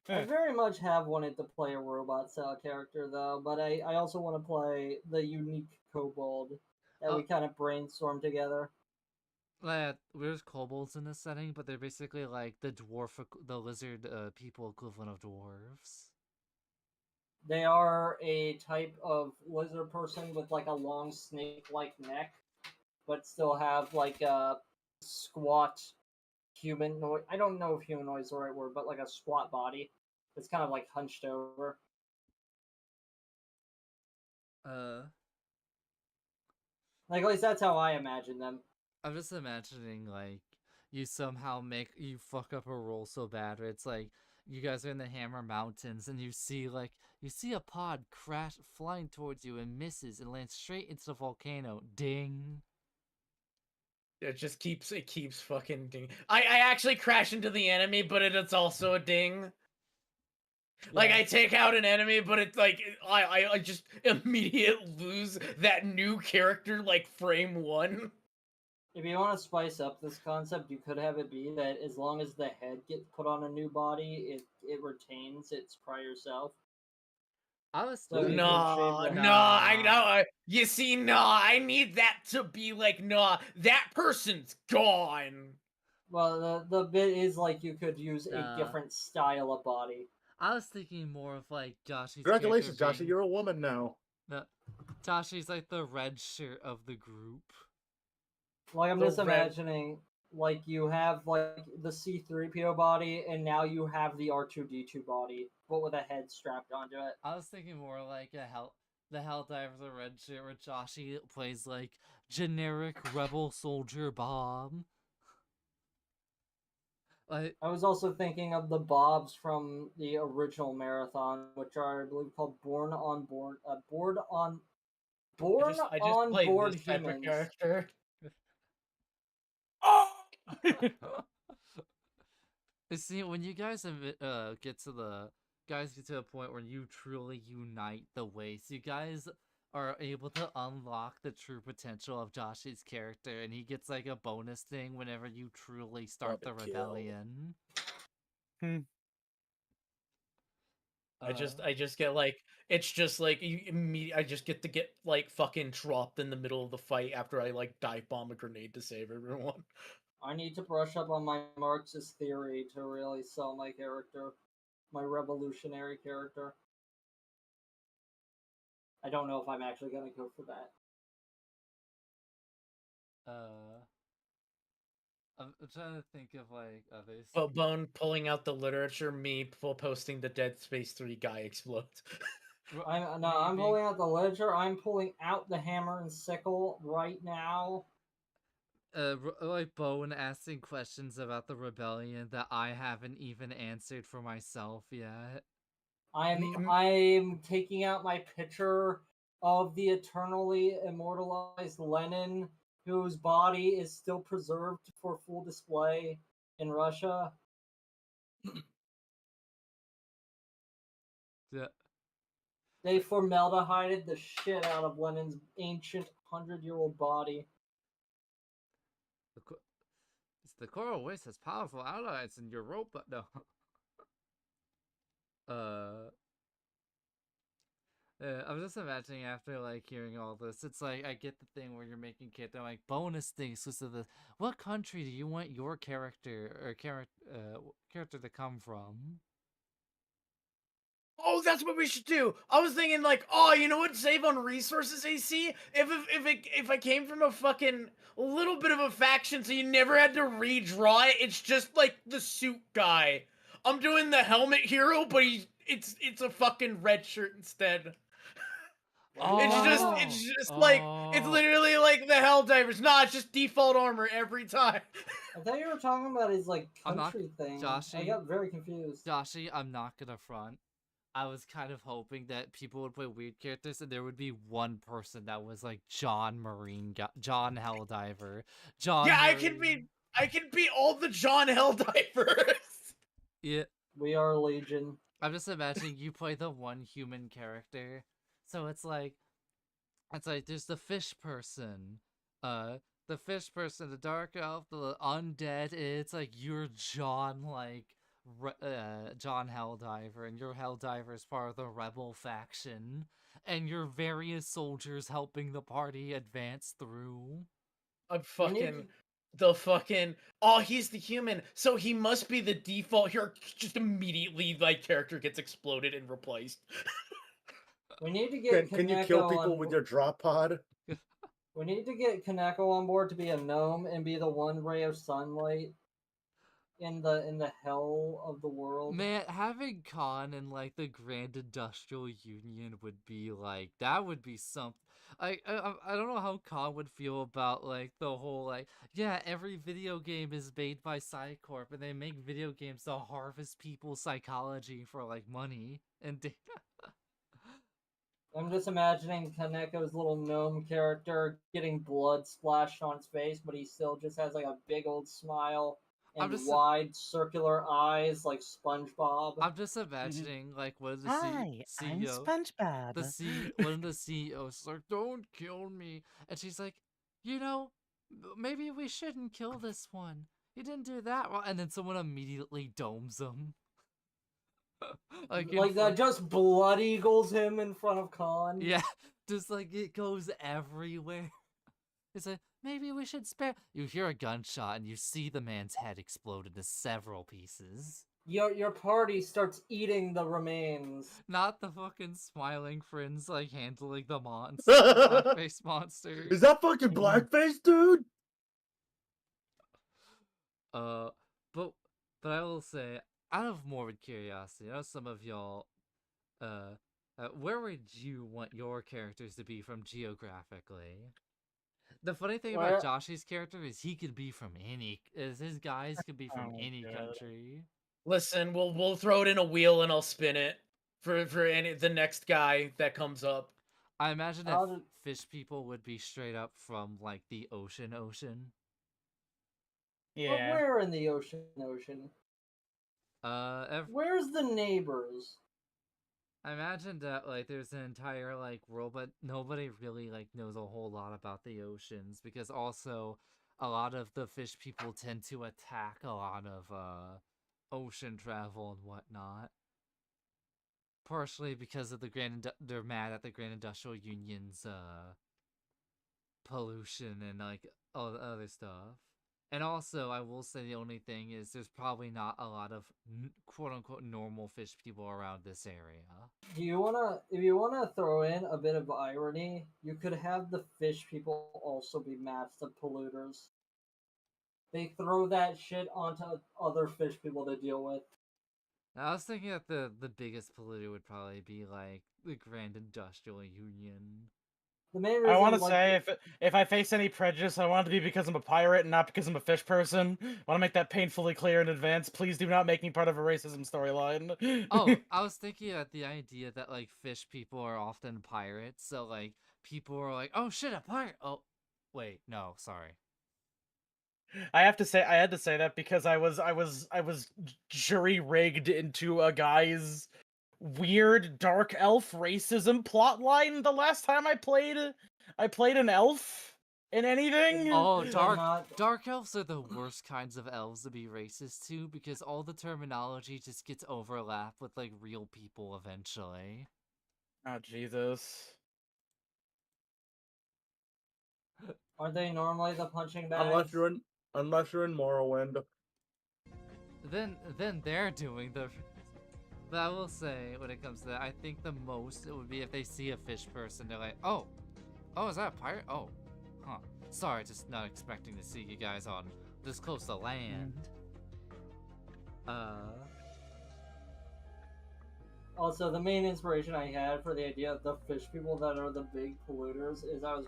I very much have wanted to play a robot style character though, but I also want to play the unique kobold that we kind of brainstormed together. There's kobolds in this setting, but they're basically like the lizard people equivalent of dwarves. They are a type of lizard person with like a long snake-like neck, but still have like a squat humanoid. I don't know if humanoid is the right word, but like a squat body. It's kind of like hunched over. Like at least that's how I imagine them. I'm just imagining like you somehow you fuck up a roll so bad, or it's like you guys are in the Hammer Mountains and you see a pod flying towards you and misses and lands straight into the volcano. Ding. It keeps fucking ding. I actually crash into the enemy, but it's also a ding. Like I take out an enemy, but it's like I just immediately lose that new character like frame 1. If you want to spice up this concept, you could have it be that as long as the head gets put on a new body, it retains its prior self. I was So you No, can shape the no, I Nah. know. You see, no, I need that to be like, no, that person's gone. Well, the bit is like you could use a Nah. different style of body. I was thinking more of like Joshy's Congratulations, character Joshy, you're a woman now. Joshy's like the red shirt of the group. Like I'm The just red- imagining, like you have like the C-3PO body, and now you have the R2-D2 body, but with a head strapped onto it. I was thinking more like the Helldiver, the red shirt, where Joshy plays like generic rebel soldier Bob. Like, I was also thinking of the Bobs from the original Marathon, which are, I believe, called Board on Board this type of Humans. character. you see, when you guys get to a point where you truly unite the ways, you guys are able to unlock the true potential of Joshy's character, and he gets like a bonus thing whenever you truly start the Barbecue. rebellion. I just get like, it's just like I just get to get like fucking dropped in the middle of the fight after I like dive bomb a grenade to save everyone. I need to brush up on my Marxist theory to really sell my character, my revolutionary character. I don't know if I'm actually gonna go for that. I'm trying to think of like others. But Bone pulling out the literature, me posting the Dead Space 3 guy explodes. I'm Maybe. pulling out the ledger. I'm pulling out the hammer and sickle right now. Like Bowen asking questions about the rebellion that I haven't even answered for myself yet. I'm taking out my picture of the eternally immortalized Lenin, whose body is still preserved for full display in Russia. Yeah. They formaldehyded the shit out of Lenin's ancient 100-year-old body. The Coral Waste has powerful allies in Europa. No. I'm just imagining after like hearing all this, it's like I get the thing where you're making character like bonus things exclusive to this. What country do you want your character to come from? Oh, that's what we should do. I was thinking like, oh, you know what? Save on resources, AC. If I came from a fucking little bit of a faction, so you never had to redraw it. It's just like the suit guy. I'm doing the helmet hero, but it's a fucking red shirt instead. It's just like it's literally like the Helldivers. Nah, it's just default armor every time. I thought you were talking about his like I'm not- country thing. I Joshy. got very confused. Joshy, I'm not gonna front. I was kind of hoping that people would play weird characters and there would be one person that was like John John Helldiver. John Yeah, Marine. I can be all the John Helldivers. Yeah, We are Legion. I'm just imagining you play the one human character. So it's like there's the fish person, the dark elf, the undead. It's like you're John, like John Helldiver, and your Helldiver is part of the rebel faction, and your various soldiers helping the party advance through. I'm fucking oh, he's the human, so he must be the default here. Just immediately like character gets exploded and replaced. We need to get Can you kill Kaneko people on with your drop pod? We need to get Kaneko on board to be a gnome and be the one ray of sunlight in the hell of the world. Man, having Khan in like the Grand Industrial Union would be like, that would be something. I don't know how Khan would feel about like the whole like, yeah, every video game is made by Psycorp and they make video games to harvest people's psychology for like money and data. I'm just imagining Kaneko's little gnome character getting blood splashed on his face, but he still just has like a big old smile and wide circular eyes like SpongeBob. I'm just imagining like when the Hi, I'm CEO, SpongeBob. when the CEO's like, "Don't kill me," and she's like, "You know, maybe we shouldn't kill this one. He didn't do that wrong," and then someone immediately domes him. like that just blood eagles him in front of Khan. Yeah, just like it goes everywhere. It's like, maybe we should spare. You hear a gunshot and you see the man's head explode into several pieces. Your party starts eating the remains. Not the fucking smiling friends like handling the monster, blackface monster. Is that fucking blackface, dude? But I will say, out of morbid curiosity, I know some of y'all, where would you want your characters to be from geographically? The funny thing about Joshy's character is he could be from his guys could be from any country. Listen, we'll throw it in a wheel and I'll spin it for the next guy that comes up. I imagine that fish people would be straight up from like the ocean. Yeah. But where in the ocean? Where's the neighbors? I imagine that like there's an entire like world, but nobody really like knows a whole lot about the oceans because also a lot of the fish people tend to attack a lot of ocean travel and whatnot. Partially because of they're mad at the Grand Industrial Union's pollution and like all the other stuff. And also, I will say the only thing is there's probably not a lot of quote-unquote normal fish people around this area. If you wanna throw in a bit of irony, you could have the fish people also be massive polluters. They throw that shit onto other fish people to deal with. I was thinking that the biggest polluter would probably be like the Grand Industrial Union. The main reason I want to say, if I face any prejudice, I want it to be because I'm a pirate and not because I'm a fish person. I want to make that painfully clear in advance. Please do not make me part of a racism storyline. Oh, I was thinking at the idea that, like, fish people are often pirates, so, like, people are like, oh shit, a pirate! Oh, wait, no, sorry. I had to say that because I was jury-rigged into a guy's weird dark elf racism plotline the last time I played an elf in anything. Oh, dark elves are the worst kinds of elves to be racist to because all the terminology just gets overlapped with like real people eventually. Oh Jesus. Are they normally the punching bags? Unless you're in Morrowind. Then they're doing the But I will say, when it comes to that, I think the most it would be if they see a fish person, they're like, oh, is that a pirate? Oh, huh. Sorry, just not expecting to see you guys on this close to land. Also, the main inspiration I had for the idea of the fish people that are the big polluters is I was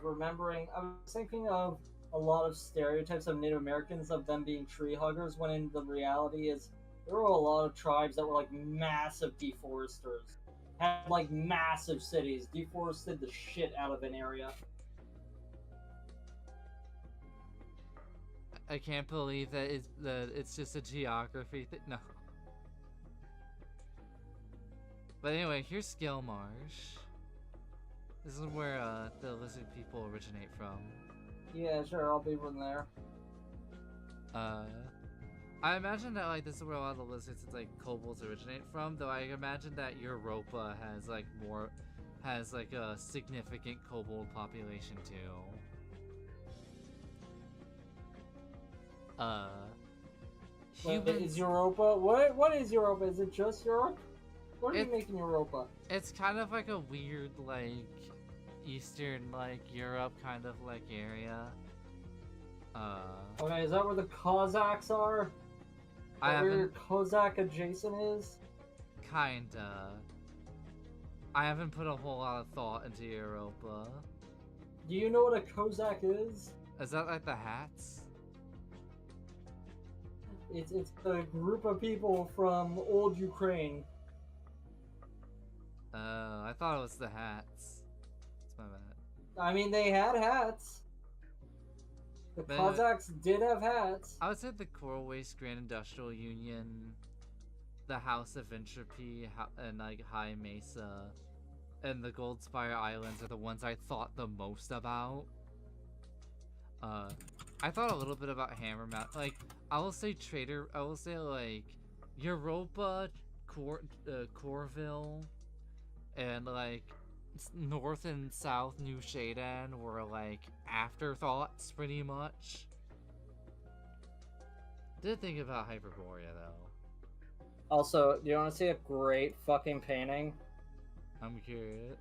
thinking of a lot of stereotypes of Native Americans of them being tree huggers, when in the reality is there were a lot of tribes that were like massive deforesters, had like massive cities, deforested the shit out of an area. I can't believe that it's just a geography thing. No. But anyway, here's Scale Marsh. This is where the lizard people originate from. Yeah, sure, I'll be from there. I imagine that like this is where a lot of the lizards like kobolds originate from, though I imagine that Europa has like a significant kobold population too. Is Europa? What is Europa? Is it just Europe? What are you making Europa? It's kind of like a weird like Eastern like Europe kind of like area. Okay, is that where the Cossacks are? Where Cossack adjacent is? Kinda. I haven't put a whole lot of thought into Europa. Do you know what a Cossack is? Is that like the hats? It's a group of people from old Ukraine. I thought it was the hats. That's my bad. I mean, they had hats. The Cossacks did have hats. I would say the Coral Waste Grand Industrial Union, the House of Entropy, and like High Mesa, and the Goldspire Islands are the ones I thought the most about. I thought a little bit about Hammermount. Like, I will say like Europa, Corville, and like North and South New Shadan were like afterthoughts pretty much. Did think about Hyperborea though. Also, do you want to see a great fucking painting? I'm curious.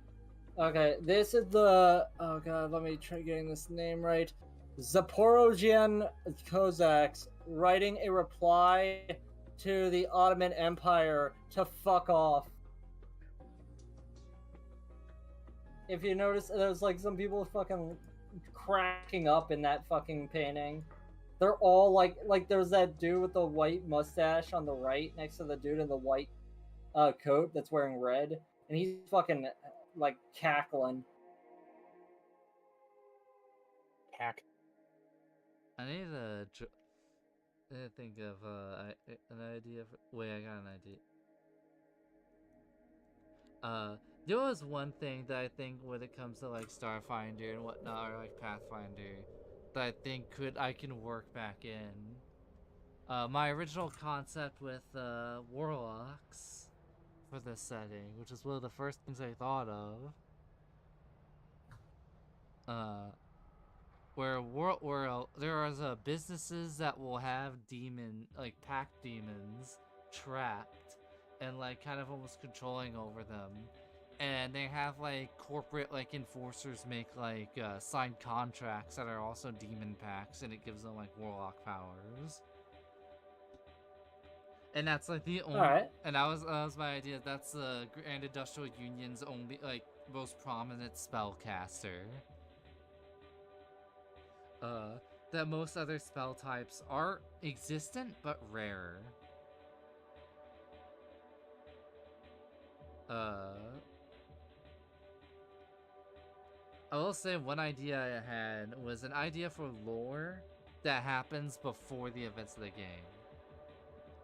Okay, this is the... Oh god, let me try getting this name right. Zaporojian Cossacks writing a reply to the Ottoman Empire to fuck off. If you notice, there's like some people fucking cracking up in that fucking painting. They're all like there's that dude with the white mustache on the right next to the dude in the white coat that's wearing red, and he's fucking like cackling. I need to think of an idea. Wait, I got an idea. There was one thing that I think when it comes to like Starfinder and whatnot, or like Pathfinder, that I think I can work back in. My original concept with Warlocks for this setting, which is one of the first things I thought of. Where there are businesses that will have pack demons trapped and like kind of almost controlling over them, and they have like corporate like enforcers make like signed contracts that are also demon packs, and it gives them like warlock powers. And that's like the only. Alright. And that was my idea. That's the Grand Industrial Union's only like most prominent spellcaster. That most other spell types are existent but rarer. I will say one idea I had was an idea for lore that happens before the events of the game.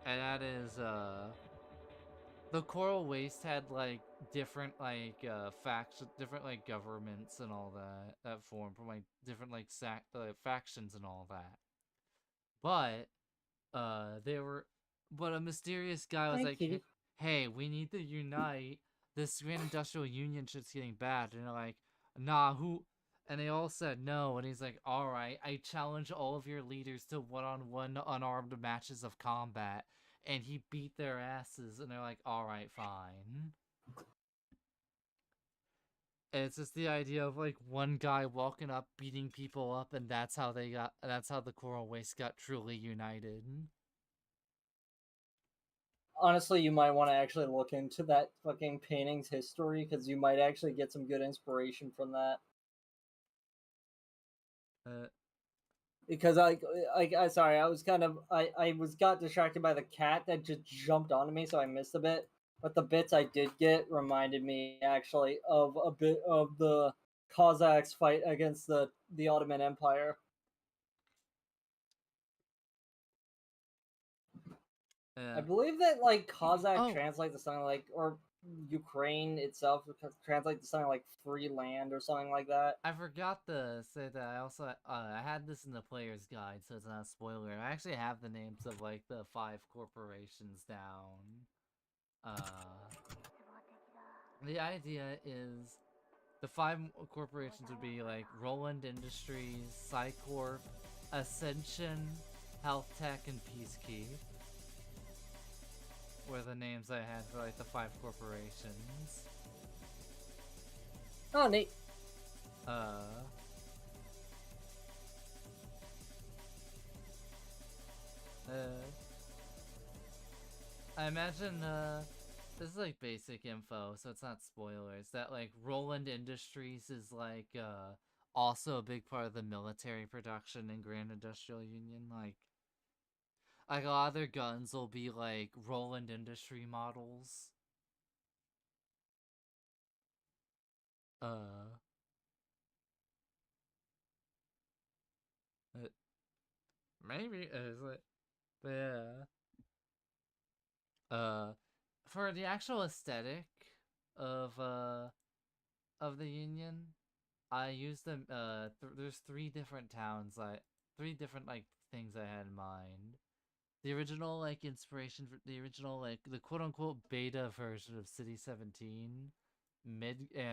And that is, the Coral Waste had like different like different like governments and all that form from like different like factions and all that. But but a mysterious guy was like, hey, we need to unite. This Grand Industrial Union shit's getting bad. And they're like, nah, who? And they all said no. And he's like, all right, I challenge all of your leaders to one-on-one unarmed matches of combat. and he beat their asses, and they're like, "Alright, fine." And it's just the idea of like one guy walking up, beating people up, and that's how the Coral Waste got truly united. Honestly, you might want to actually look into that fucking painting's history because you might actually get some good inspiration from that. Uh, Because I sorry, I was got distracted by the cat that just jumped onto me, so I missed a bit. But the bits I did get reminded me actually of a bit of the Cossacks fight against the Ottoman Empire. I believe that like Cossack Oh. translates to something like, or Ukraine itself translates to something like free land or something like that. I forgot to say that I also I had this in the player's guide, so it's not a spoiler. I actually have the names of like the 5 corporations down. The idea is the 5 corporations would be like Roland Industries, Psycorp, Ascension, Health Tech, and Peacekeep. Were the names I had for like the 5 corporations. Oh, neat. I imagine, this is like basic info, so it's not spoilers, that like Roland Industries is like, also a big part of the military production in Grand Industrial Union, like a lot of their guns will be like Roland Industry models. Maybe is it? But yeah. For the actual aesthetic of the Union, I used them. There's 3 different towns, like 3 different like things I had in mind. The original like inspiration for the original like the quote unquote beta version of City 17, Midgar.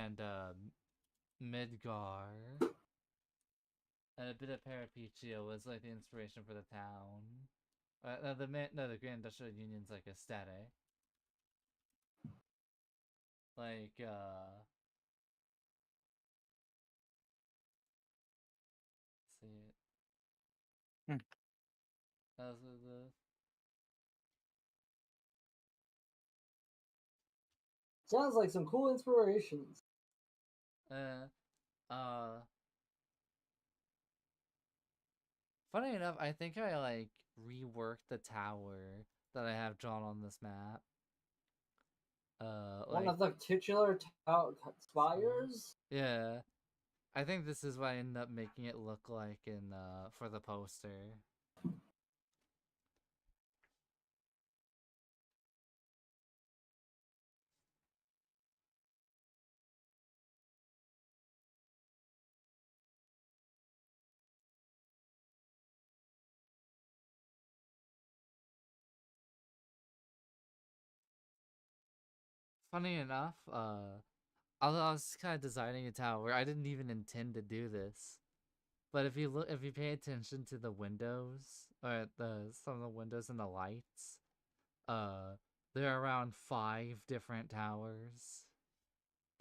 And a bit of Parapecia was like the inspiration for the town. The Grand Industrial Union's like aesthetic. Like, see it. How's the Sounds like some cool inspirations. Funny enough, I think I like reworked the tower that I have drawn on this map. One Like, of the titular spires? yeah. I think this is what I ended up making it look like in for the poster. Funny enough, I was kind of designing a tower. I didn't even intend to do this, but if you pay attention to the windows or some of the windows and the lights, there are around 5 different towers,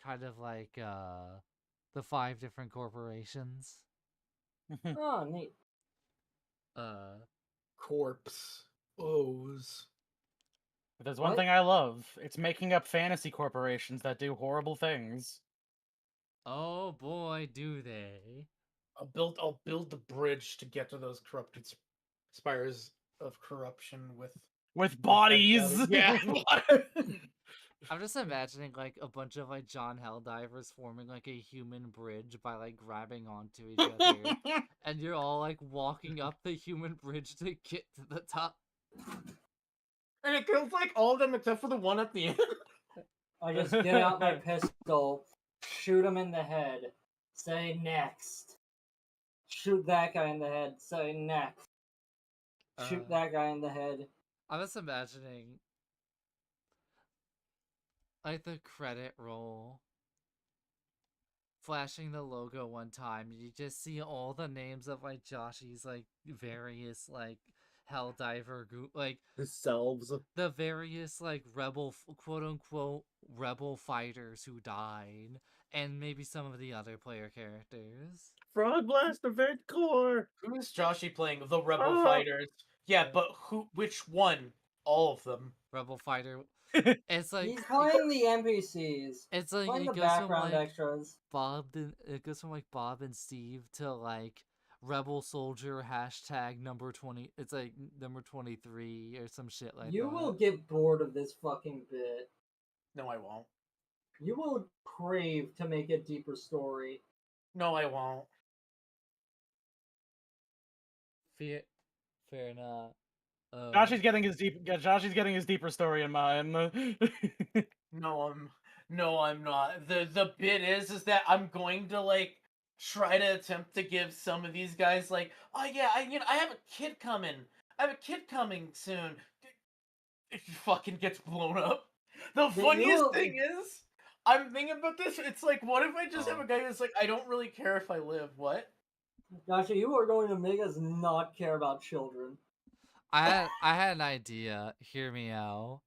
kind of like the 5 different corporations. Oh, neat. Corpse. O's. If there's one What? thing I love, it's making up fantasy corporations that do horrible things. Oh boy, do they! I'll build the bridge to get to those corrupted spires of corruption With bodies! Yeah. I'm just imagining like a bunch of like John Helldivers forming like a human bridge by like grabbing onto each other, and you're all like walking up the human bridge to get to the top. And it kills like all of them except for the one at the end. I just get out my pistol, shoot him in the head, say next. Shoot that guy in the head, say next. Shoot that guy in the head. I'm just imagining like the credit roll, flashing the logo one time, you just see all the names of like Joshy's like various like Helldiver group, like Themselves. the various like quote unquote rebel fighters who died, and maybe some of the other player characters. Frog Blast Event Core. Who is Joshy playing? The Rebel Oh. Fighters. Yeah, Yeah. but who? Which one? All of them. Rebel fighter. It's like He's playing the NPCs. it's like Playing it the goes from background like extras. it goes from like Bob and Steve to like Rebel Soldier hashtag number 20. It's like number 23 or some shit like You that. will get bored of this fucking bit. No, I won't. You will crave to make a deeper story. No, I won't. Fair enough. Joshy's getting his deeper story in mind. No, I'm not. The bit is that I'm going to like try to attempt to give some of these guys like, oh yeah, I have a kid coming. I have a kid coming soon. It fucking gets blown up. The But funniest you'll- thing is, I'm thinking about this. It's like, what if I just have Oh. a guy who's like, I don't really care if I live. What? Gotcha, you are going to make us not care about children. I had an idea. Hear me out.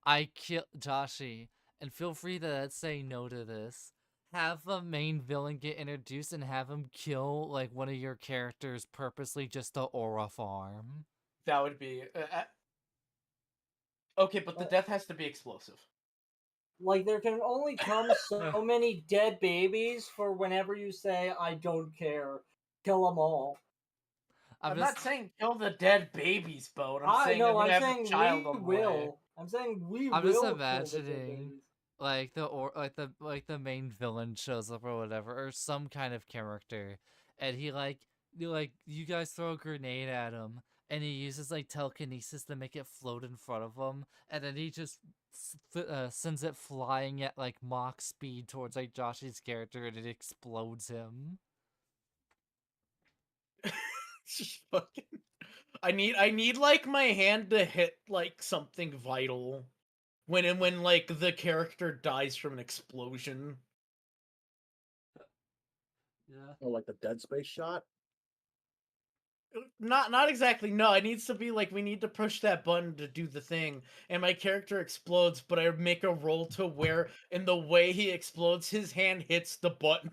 I kill Joshy, and feel free to say no to this. Have the main villain get introduced and have him kill like one of your characters purposely just to aura farm. That would be. Okay, but the death has to be explosive. Like, there can only come so many dead babies for whenever you say, I don't care. Kill them all. I'm just, not saying kill the dead babies, Bone. I'm I saying know, I'm gonna I'm have saying a child we on the way. will. I'm saying we I'm will just kill the dead imagining babies. like the main villain shows up or whatever, or some kind of character, and he you guys throw a grenade at him, and he uses like telekinesis to make it float in front of him, and then he just sends it flying at like Mach speed towards like Joshy's character, and it explodes him. Just fucking. I need like my hand to hit like something vital when like the character dies from an explosion. Yeah. Oh, like the Dead Space shot. Not exactly. No, it needs to be like we need to push that button to do the thing, and my character explodes. But I make a roll to where, in the way he explodes, his hand hits the button.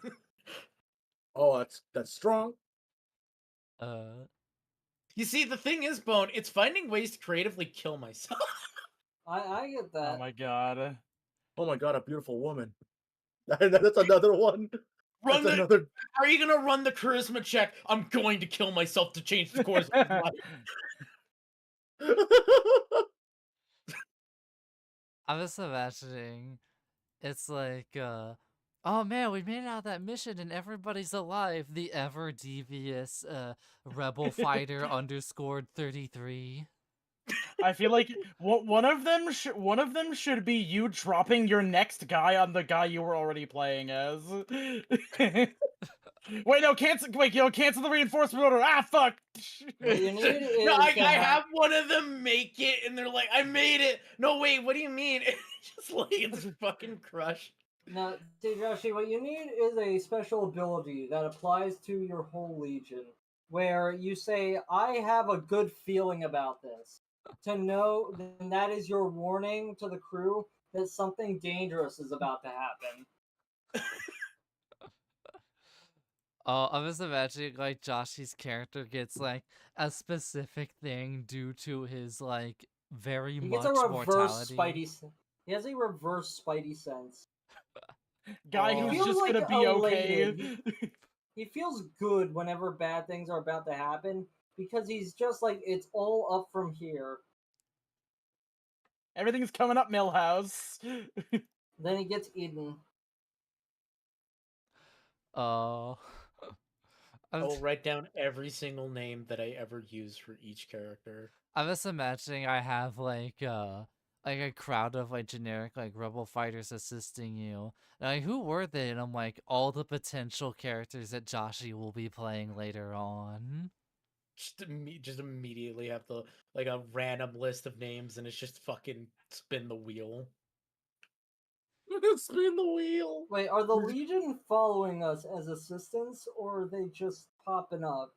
Oh, that's strong. You see, the thing is, Bone, it's finding ways to creatively kill myself. I get that. Oh my god. Oh my god, a beautiful woman. That's another one. Run That's the. another. Are you gonna run the charisma check? I'm going to kill myself to change the course of my life. I'm just imagining it's like, oh man, we made it out of that mission and everybody's alive. The ever devious rebel fighter underscored 33. I feel like one of them should be you dropping your next guy on the guy you were already playing as. Wait, no, cancel the reinforcement order. Ah, fuck. What you need is No, I to have one of them make it, and they're like, "I made it." No, wait, what do you mean? Just like it's fucking crushed. Now, see, Joshi, what you need is a special ability that applies to your whole legion, where you say, I have a good feeling about this. To know, then that is your warning to the crew that something dangerous is about to happen. Oh, I'm just imagining like Joshy's character gets like a specific thing due to his like very He much gets a reverse mortality. Spidey. He has a reverse Spidey sense. Guy He who's feels just like gonna be okay. elated. He feels good whenever bad things are about to happen because he's just like, it's all up from here. Everything's coming up, Millhouse. Then he gets eaten. Oh. I'll write down every single name that I ever use for each character. I'm just imagining I have like a crowd of like generic like rebel fighters assisting you. And like, who were they? And I'm like, all the potential characters that Joshy will be playing later on. Just immediately have the like a random list of names, and it's just fucking spin the wheel. Spin the wheel. Wait, are the Legion following us as assistants, or are they just popping up?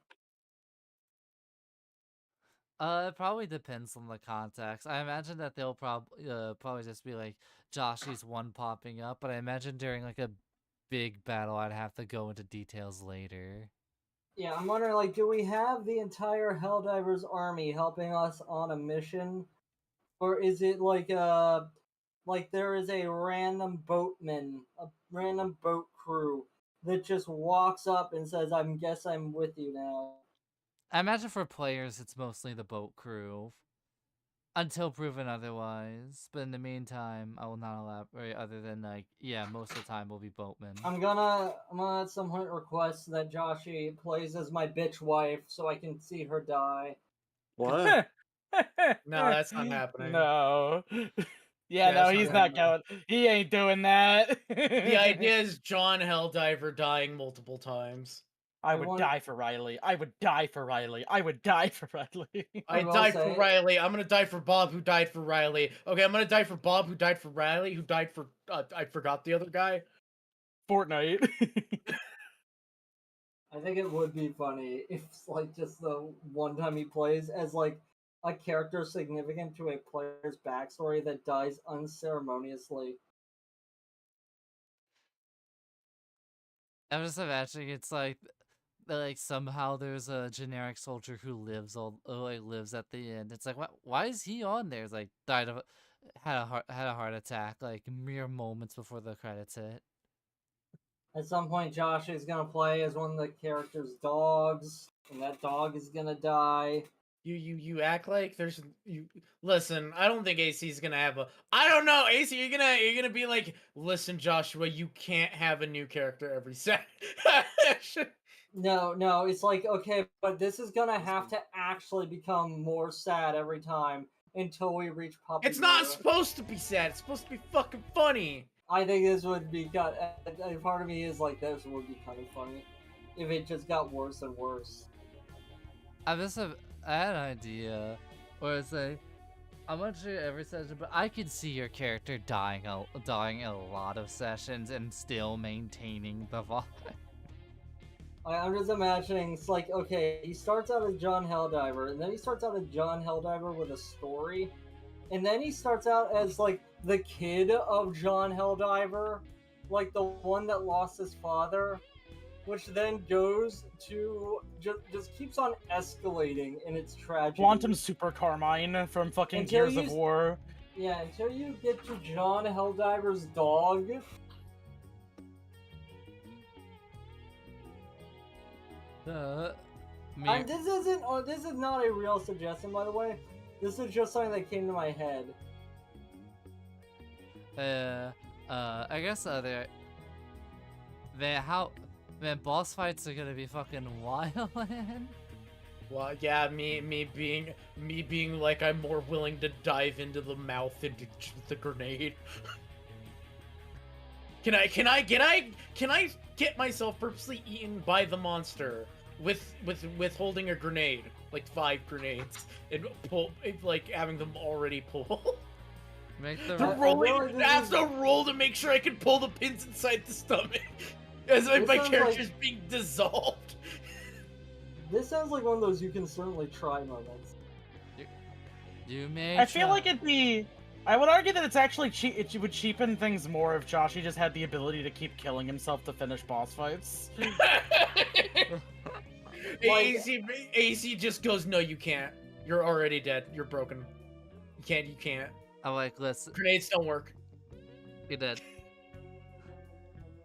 It probably depends on the context. I imagine that they'll probably just be like Joshy's one popping up, but I imagine during like a big battle, I'd have to go into details later. Yeah, I'm wondering, like, do we have the entire Helldivers army helping us on a mission, or is it like there is a random boatman, a random boat crew that just walks up and says, "I guess I'm with you now." I imagine for players, it's mostly the boat crew. Until proven otherwise. But in the meantime, I will not elaborate other than, like, yeah, most of the time will be boatmen. I'm gonna at some point request that Joshy plays as my bitch wife so I can see her die. What? No, that's not happening. No. Yeah, No, that's he's not not going. He ain't doing that. The idea is John Helldiver dying multiple times. I I would want- die for Riley. I would die for Riley. I would die for Riley. I will died for say- Riley. I'm gonna die for Bob, who died for Riley. Okay, I'm gonna die for Bob, who died for Riley, who died for I forgot the other guy. Fortnite. I think it would be funny if, like, just the one time he plays as, like, a character significant to a player's backstory that dies unceremoniously. I'm just imagining it's like somehow there's a generic soldier who lives at the end. It's like, why is he on there? It's like had a heart attack like mere moments before the credits hit. At some point, Josh is gonna play as one of the character's dogs, and that dog is gonna die. You act like there's you listen. I don't think AC's gonna have a. I don't know, AC. You're gonna be like, listen, Joshua. You can't have a new character every set. No, it's like, okay, but this is gonna have to actually become more sad every time until we reach Puppy. It's not Era. supposed to be sad. It's supposed to be fucking funny. I think this would be part of me is like, this would be kind of funny if it just got worse and worse. I had an idea where it's like, I'm not sure every session, but I could see your character dying a lot of sessions and still maintaining the vibe. I'm just imagining, it's like, okay, he starts out as John Helldiver, and then he starts out as John Helldiver with a story, and then he starts out as, like, the kid of John Helldiver, like the one that lost his father, which then goes to, just keeps on escalating in its tragedy. Quantum Super Carmine from fucking Until Gears of you- War. Yeah, until you get to John Helldiver's dog. This is not a real suggestion, by the way. This is just something that came to my head. I guess boss fights are gonna be fucking wild. Well, yeah, me being like I'm more willing to dive into the mouth and shoot the grenade. Can I get myself purposely eaten by the monster with holding a grenade, like 5 grenades, and pull, like having them already pull? Make the To I roll feel it, like this I have is- to roll to make sure I can pull the pins inside the stomach, as if This my sounds character's like- being dissolved. This sounds like one of those you can certainly try moments. You may. I feel try. like it'd be. I would argue that it's actually it would cheapen things more if Joshy just had the ability to keep killing himself to finish boss fights. AC just goes, no, you can't. You're already dead. You're broken. You can't. I'm like, listen, Grenades don't work. you're dead.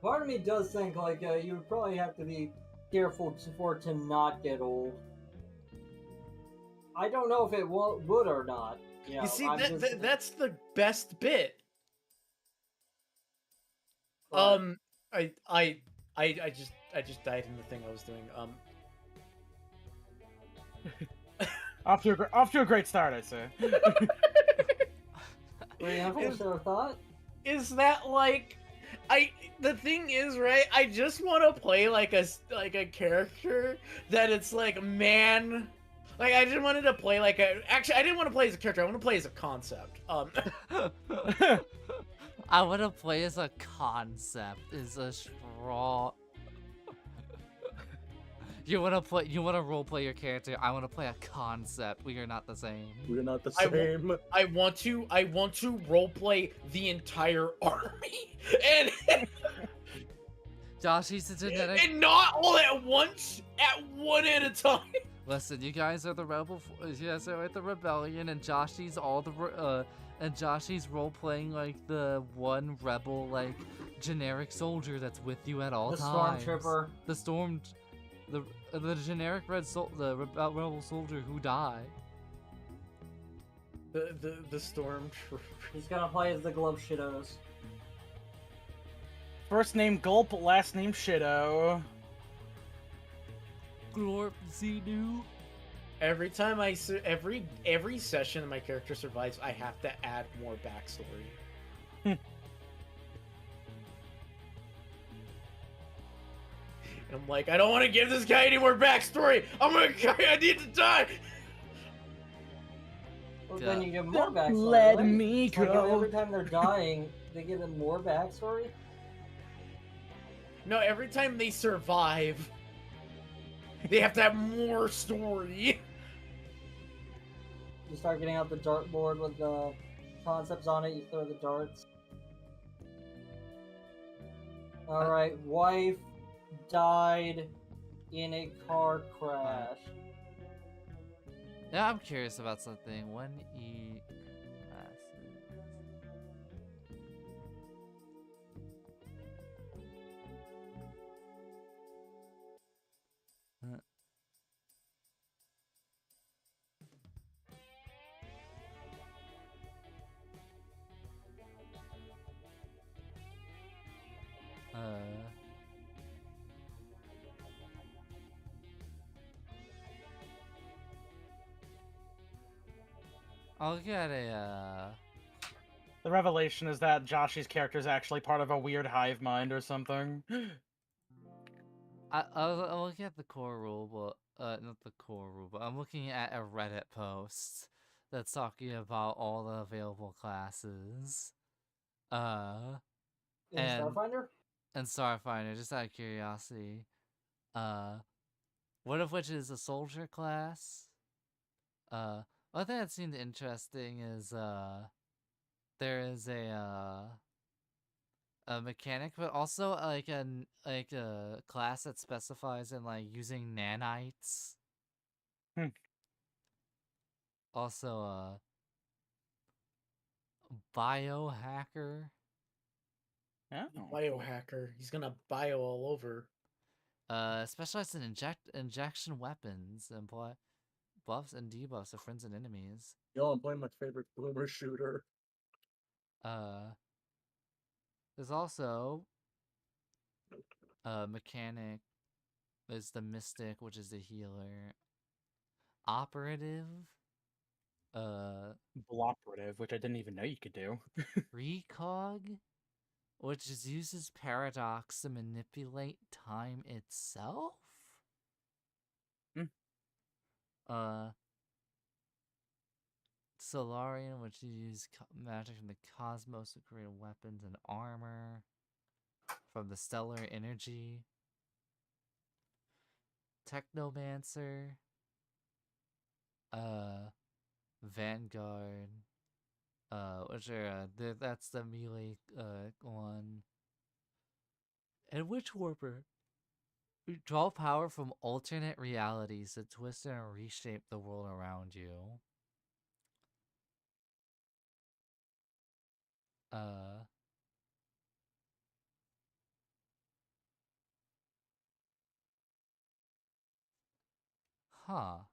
Part of me does think, like, you would probably have to be careful for it to not get old. I don't know if it would or not. You, know, You see, I'm just- that's the best bit. but- I just died in the thing I was doing. Off to a great start, I say. Were you having a share of thought? Is that like, the thing is, right? I just want to play like a character that it's like, man. Like, I just wanted to play like actually, I didn't want to play as a character. I want to play as a concept. I want to play as a concept. Is a strong. You wanna play? You wanna roleplay your character? I wanna play a concept. We are not the same. We're not the I wa- same. I want to roleplay the entire army, and Josh, he's a genetic. and not all at once, at one at a time. Listen, you guys are the rebel. You guys are with the rebellion, and Joshy's all the. And Joshy's role playing like the one rebel, like generic soldier that's with you at all The times. stormtrooper. The generic rebel soldier who died. The stormtrooper. He's gonna play as the Glove Shitos. First name Gulp, last name Shido. Glorp Xenu. Every time every session my character survives, I have to add more backstory. I'm like, I don't want to give this guy any more backstory. I need to die. Well, Yeah. then you give more backstory. Let right? me Like, go. every time they're dying, they give them more backstory. No, every time they survive, they have to have more story. You start getting out the dartboard with the concepts on it. You throw the darts. All right, wife died in a car crash. Yeah, I'm curious about something. When E classes. I'll get a The revelation is that Joshy's character is actually part of a weird hive mind or something. I'll look at the core rule, but not the core rule, but I'm looking at a Reddit post that's talking about all the available classes. In And- Starfinder? And Starfinder, just out of curiosity. One of which is a soldier class. One thing that seemed interesting is there is a mechanic, but also like a class that specifies in like using nanites. Hmm. Also a biohacker. Oh. Biohacker. He's gonna bio all over. Specialized in injection weapons and buffs and debuffs of friends and enemies. Yo, I'm playing my favorite boomer shooter. There's also mechanic. There's the mystic, which is the healer. Operative. Bloperative, which I didn't even know you could do. Recog, which uses paradox to manipulate time itself. Solarian, which uses magic from the cosmos to create weapons and armor from the stellar energy. Technomancer. Vanguard. Which are that's the melee one. And Witch Warper. Draw power from alternate realities to twist and reshape the world around you. Huh.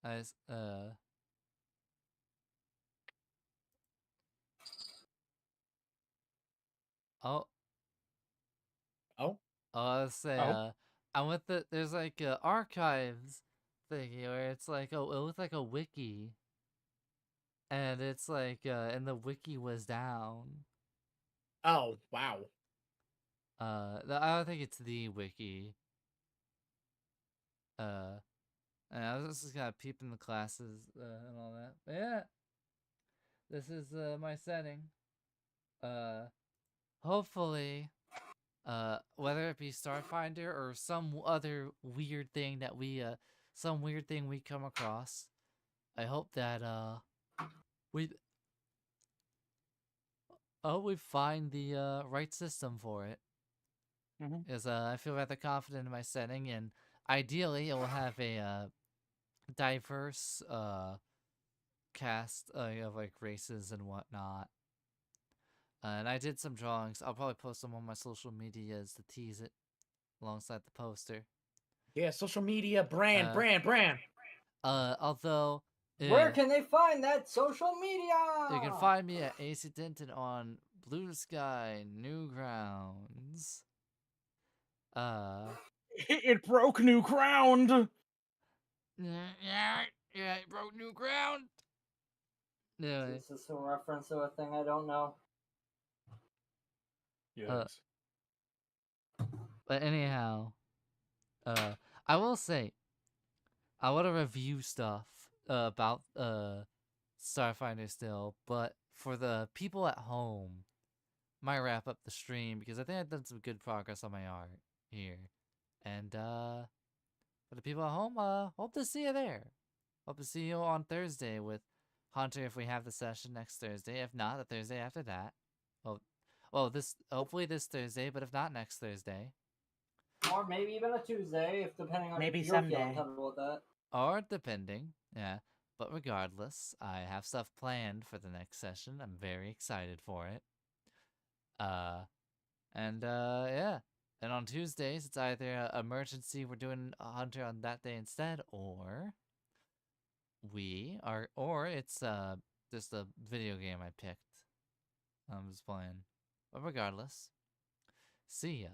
As oh. Oh? Let's say, Oh. I went there's like archives thingy where it's like, oh, it looked like a wiki. And it's like, and the wiki was down. Oh, wow. I don't think it's the wiki. I was just kind of peeping the classes and all that. But yeah, this is my setting. Hopefully, whether it be Starfinder or some other weird thing that we come across, I hope that we find the right system for it. Mhm. Because I feel rather confident in my setting, and ideally, it will have a diverse cast of like races and whatnot. And I did some drawings. I'll probably post them on my social medias to tease it alongside the poster. Yeah, social media, brand. Although Where can they find that social media? you can find me at AC Denton on Blue Sky Newgrounds. It broke new ground. Yeah, it broke new ground. Anyway, Is this a reference to a thing I don't know? Yes. but anyhow, I will say, I want to review stuff about Starfinder still, but for the people at home, might wrap up the stream because I think I've done some good progress on my art here, and for the people at home, hope to see you there. Hope to see you on Thursday with Hunter if we have the session next Thursday. If not, the Thursday after that. Well, hopefully this Thursday, but if not, next Thursday. Or maybe even a Tuesday, if depending on Maybe if you're feeling someday. comfortable with that. Or depending, yeah. But regardless, I have stuff planned for the next session. I'm very excited for it. Yeah. And on Tuesdays, it's either a emergency, we're doing a Hunter on that day instead, or it's just a video game I picked. I'm just playing. But regardless, see ya.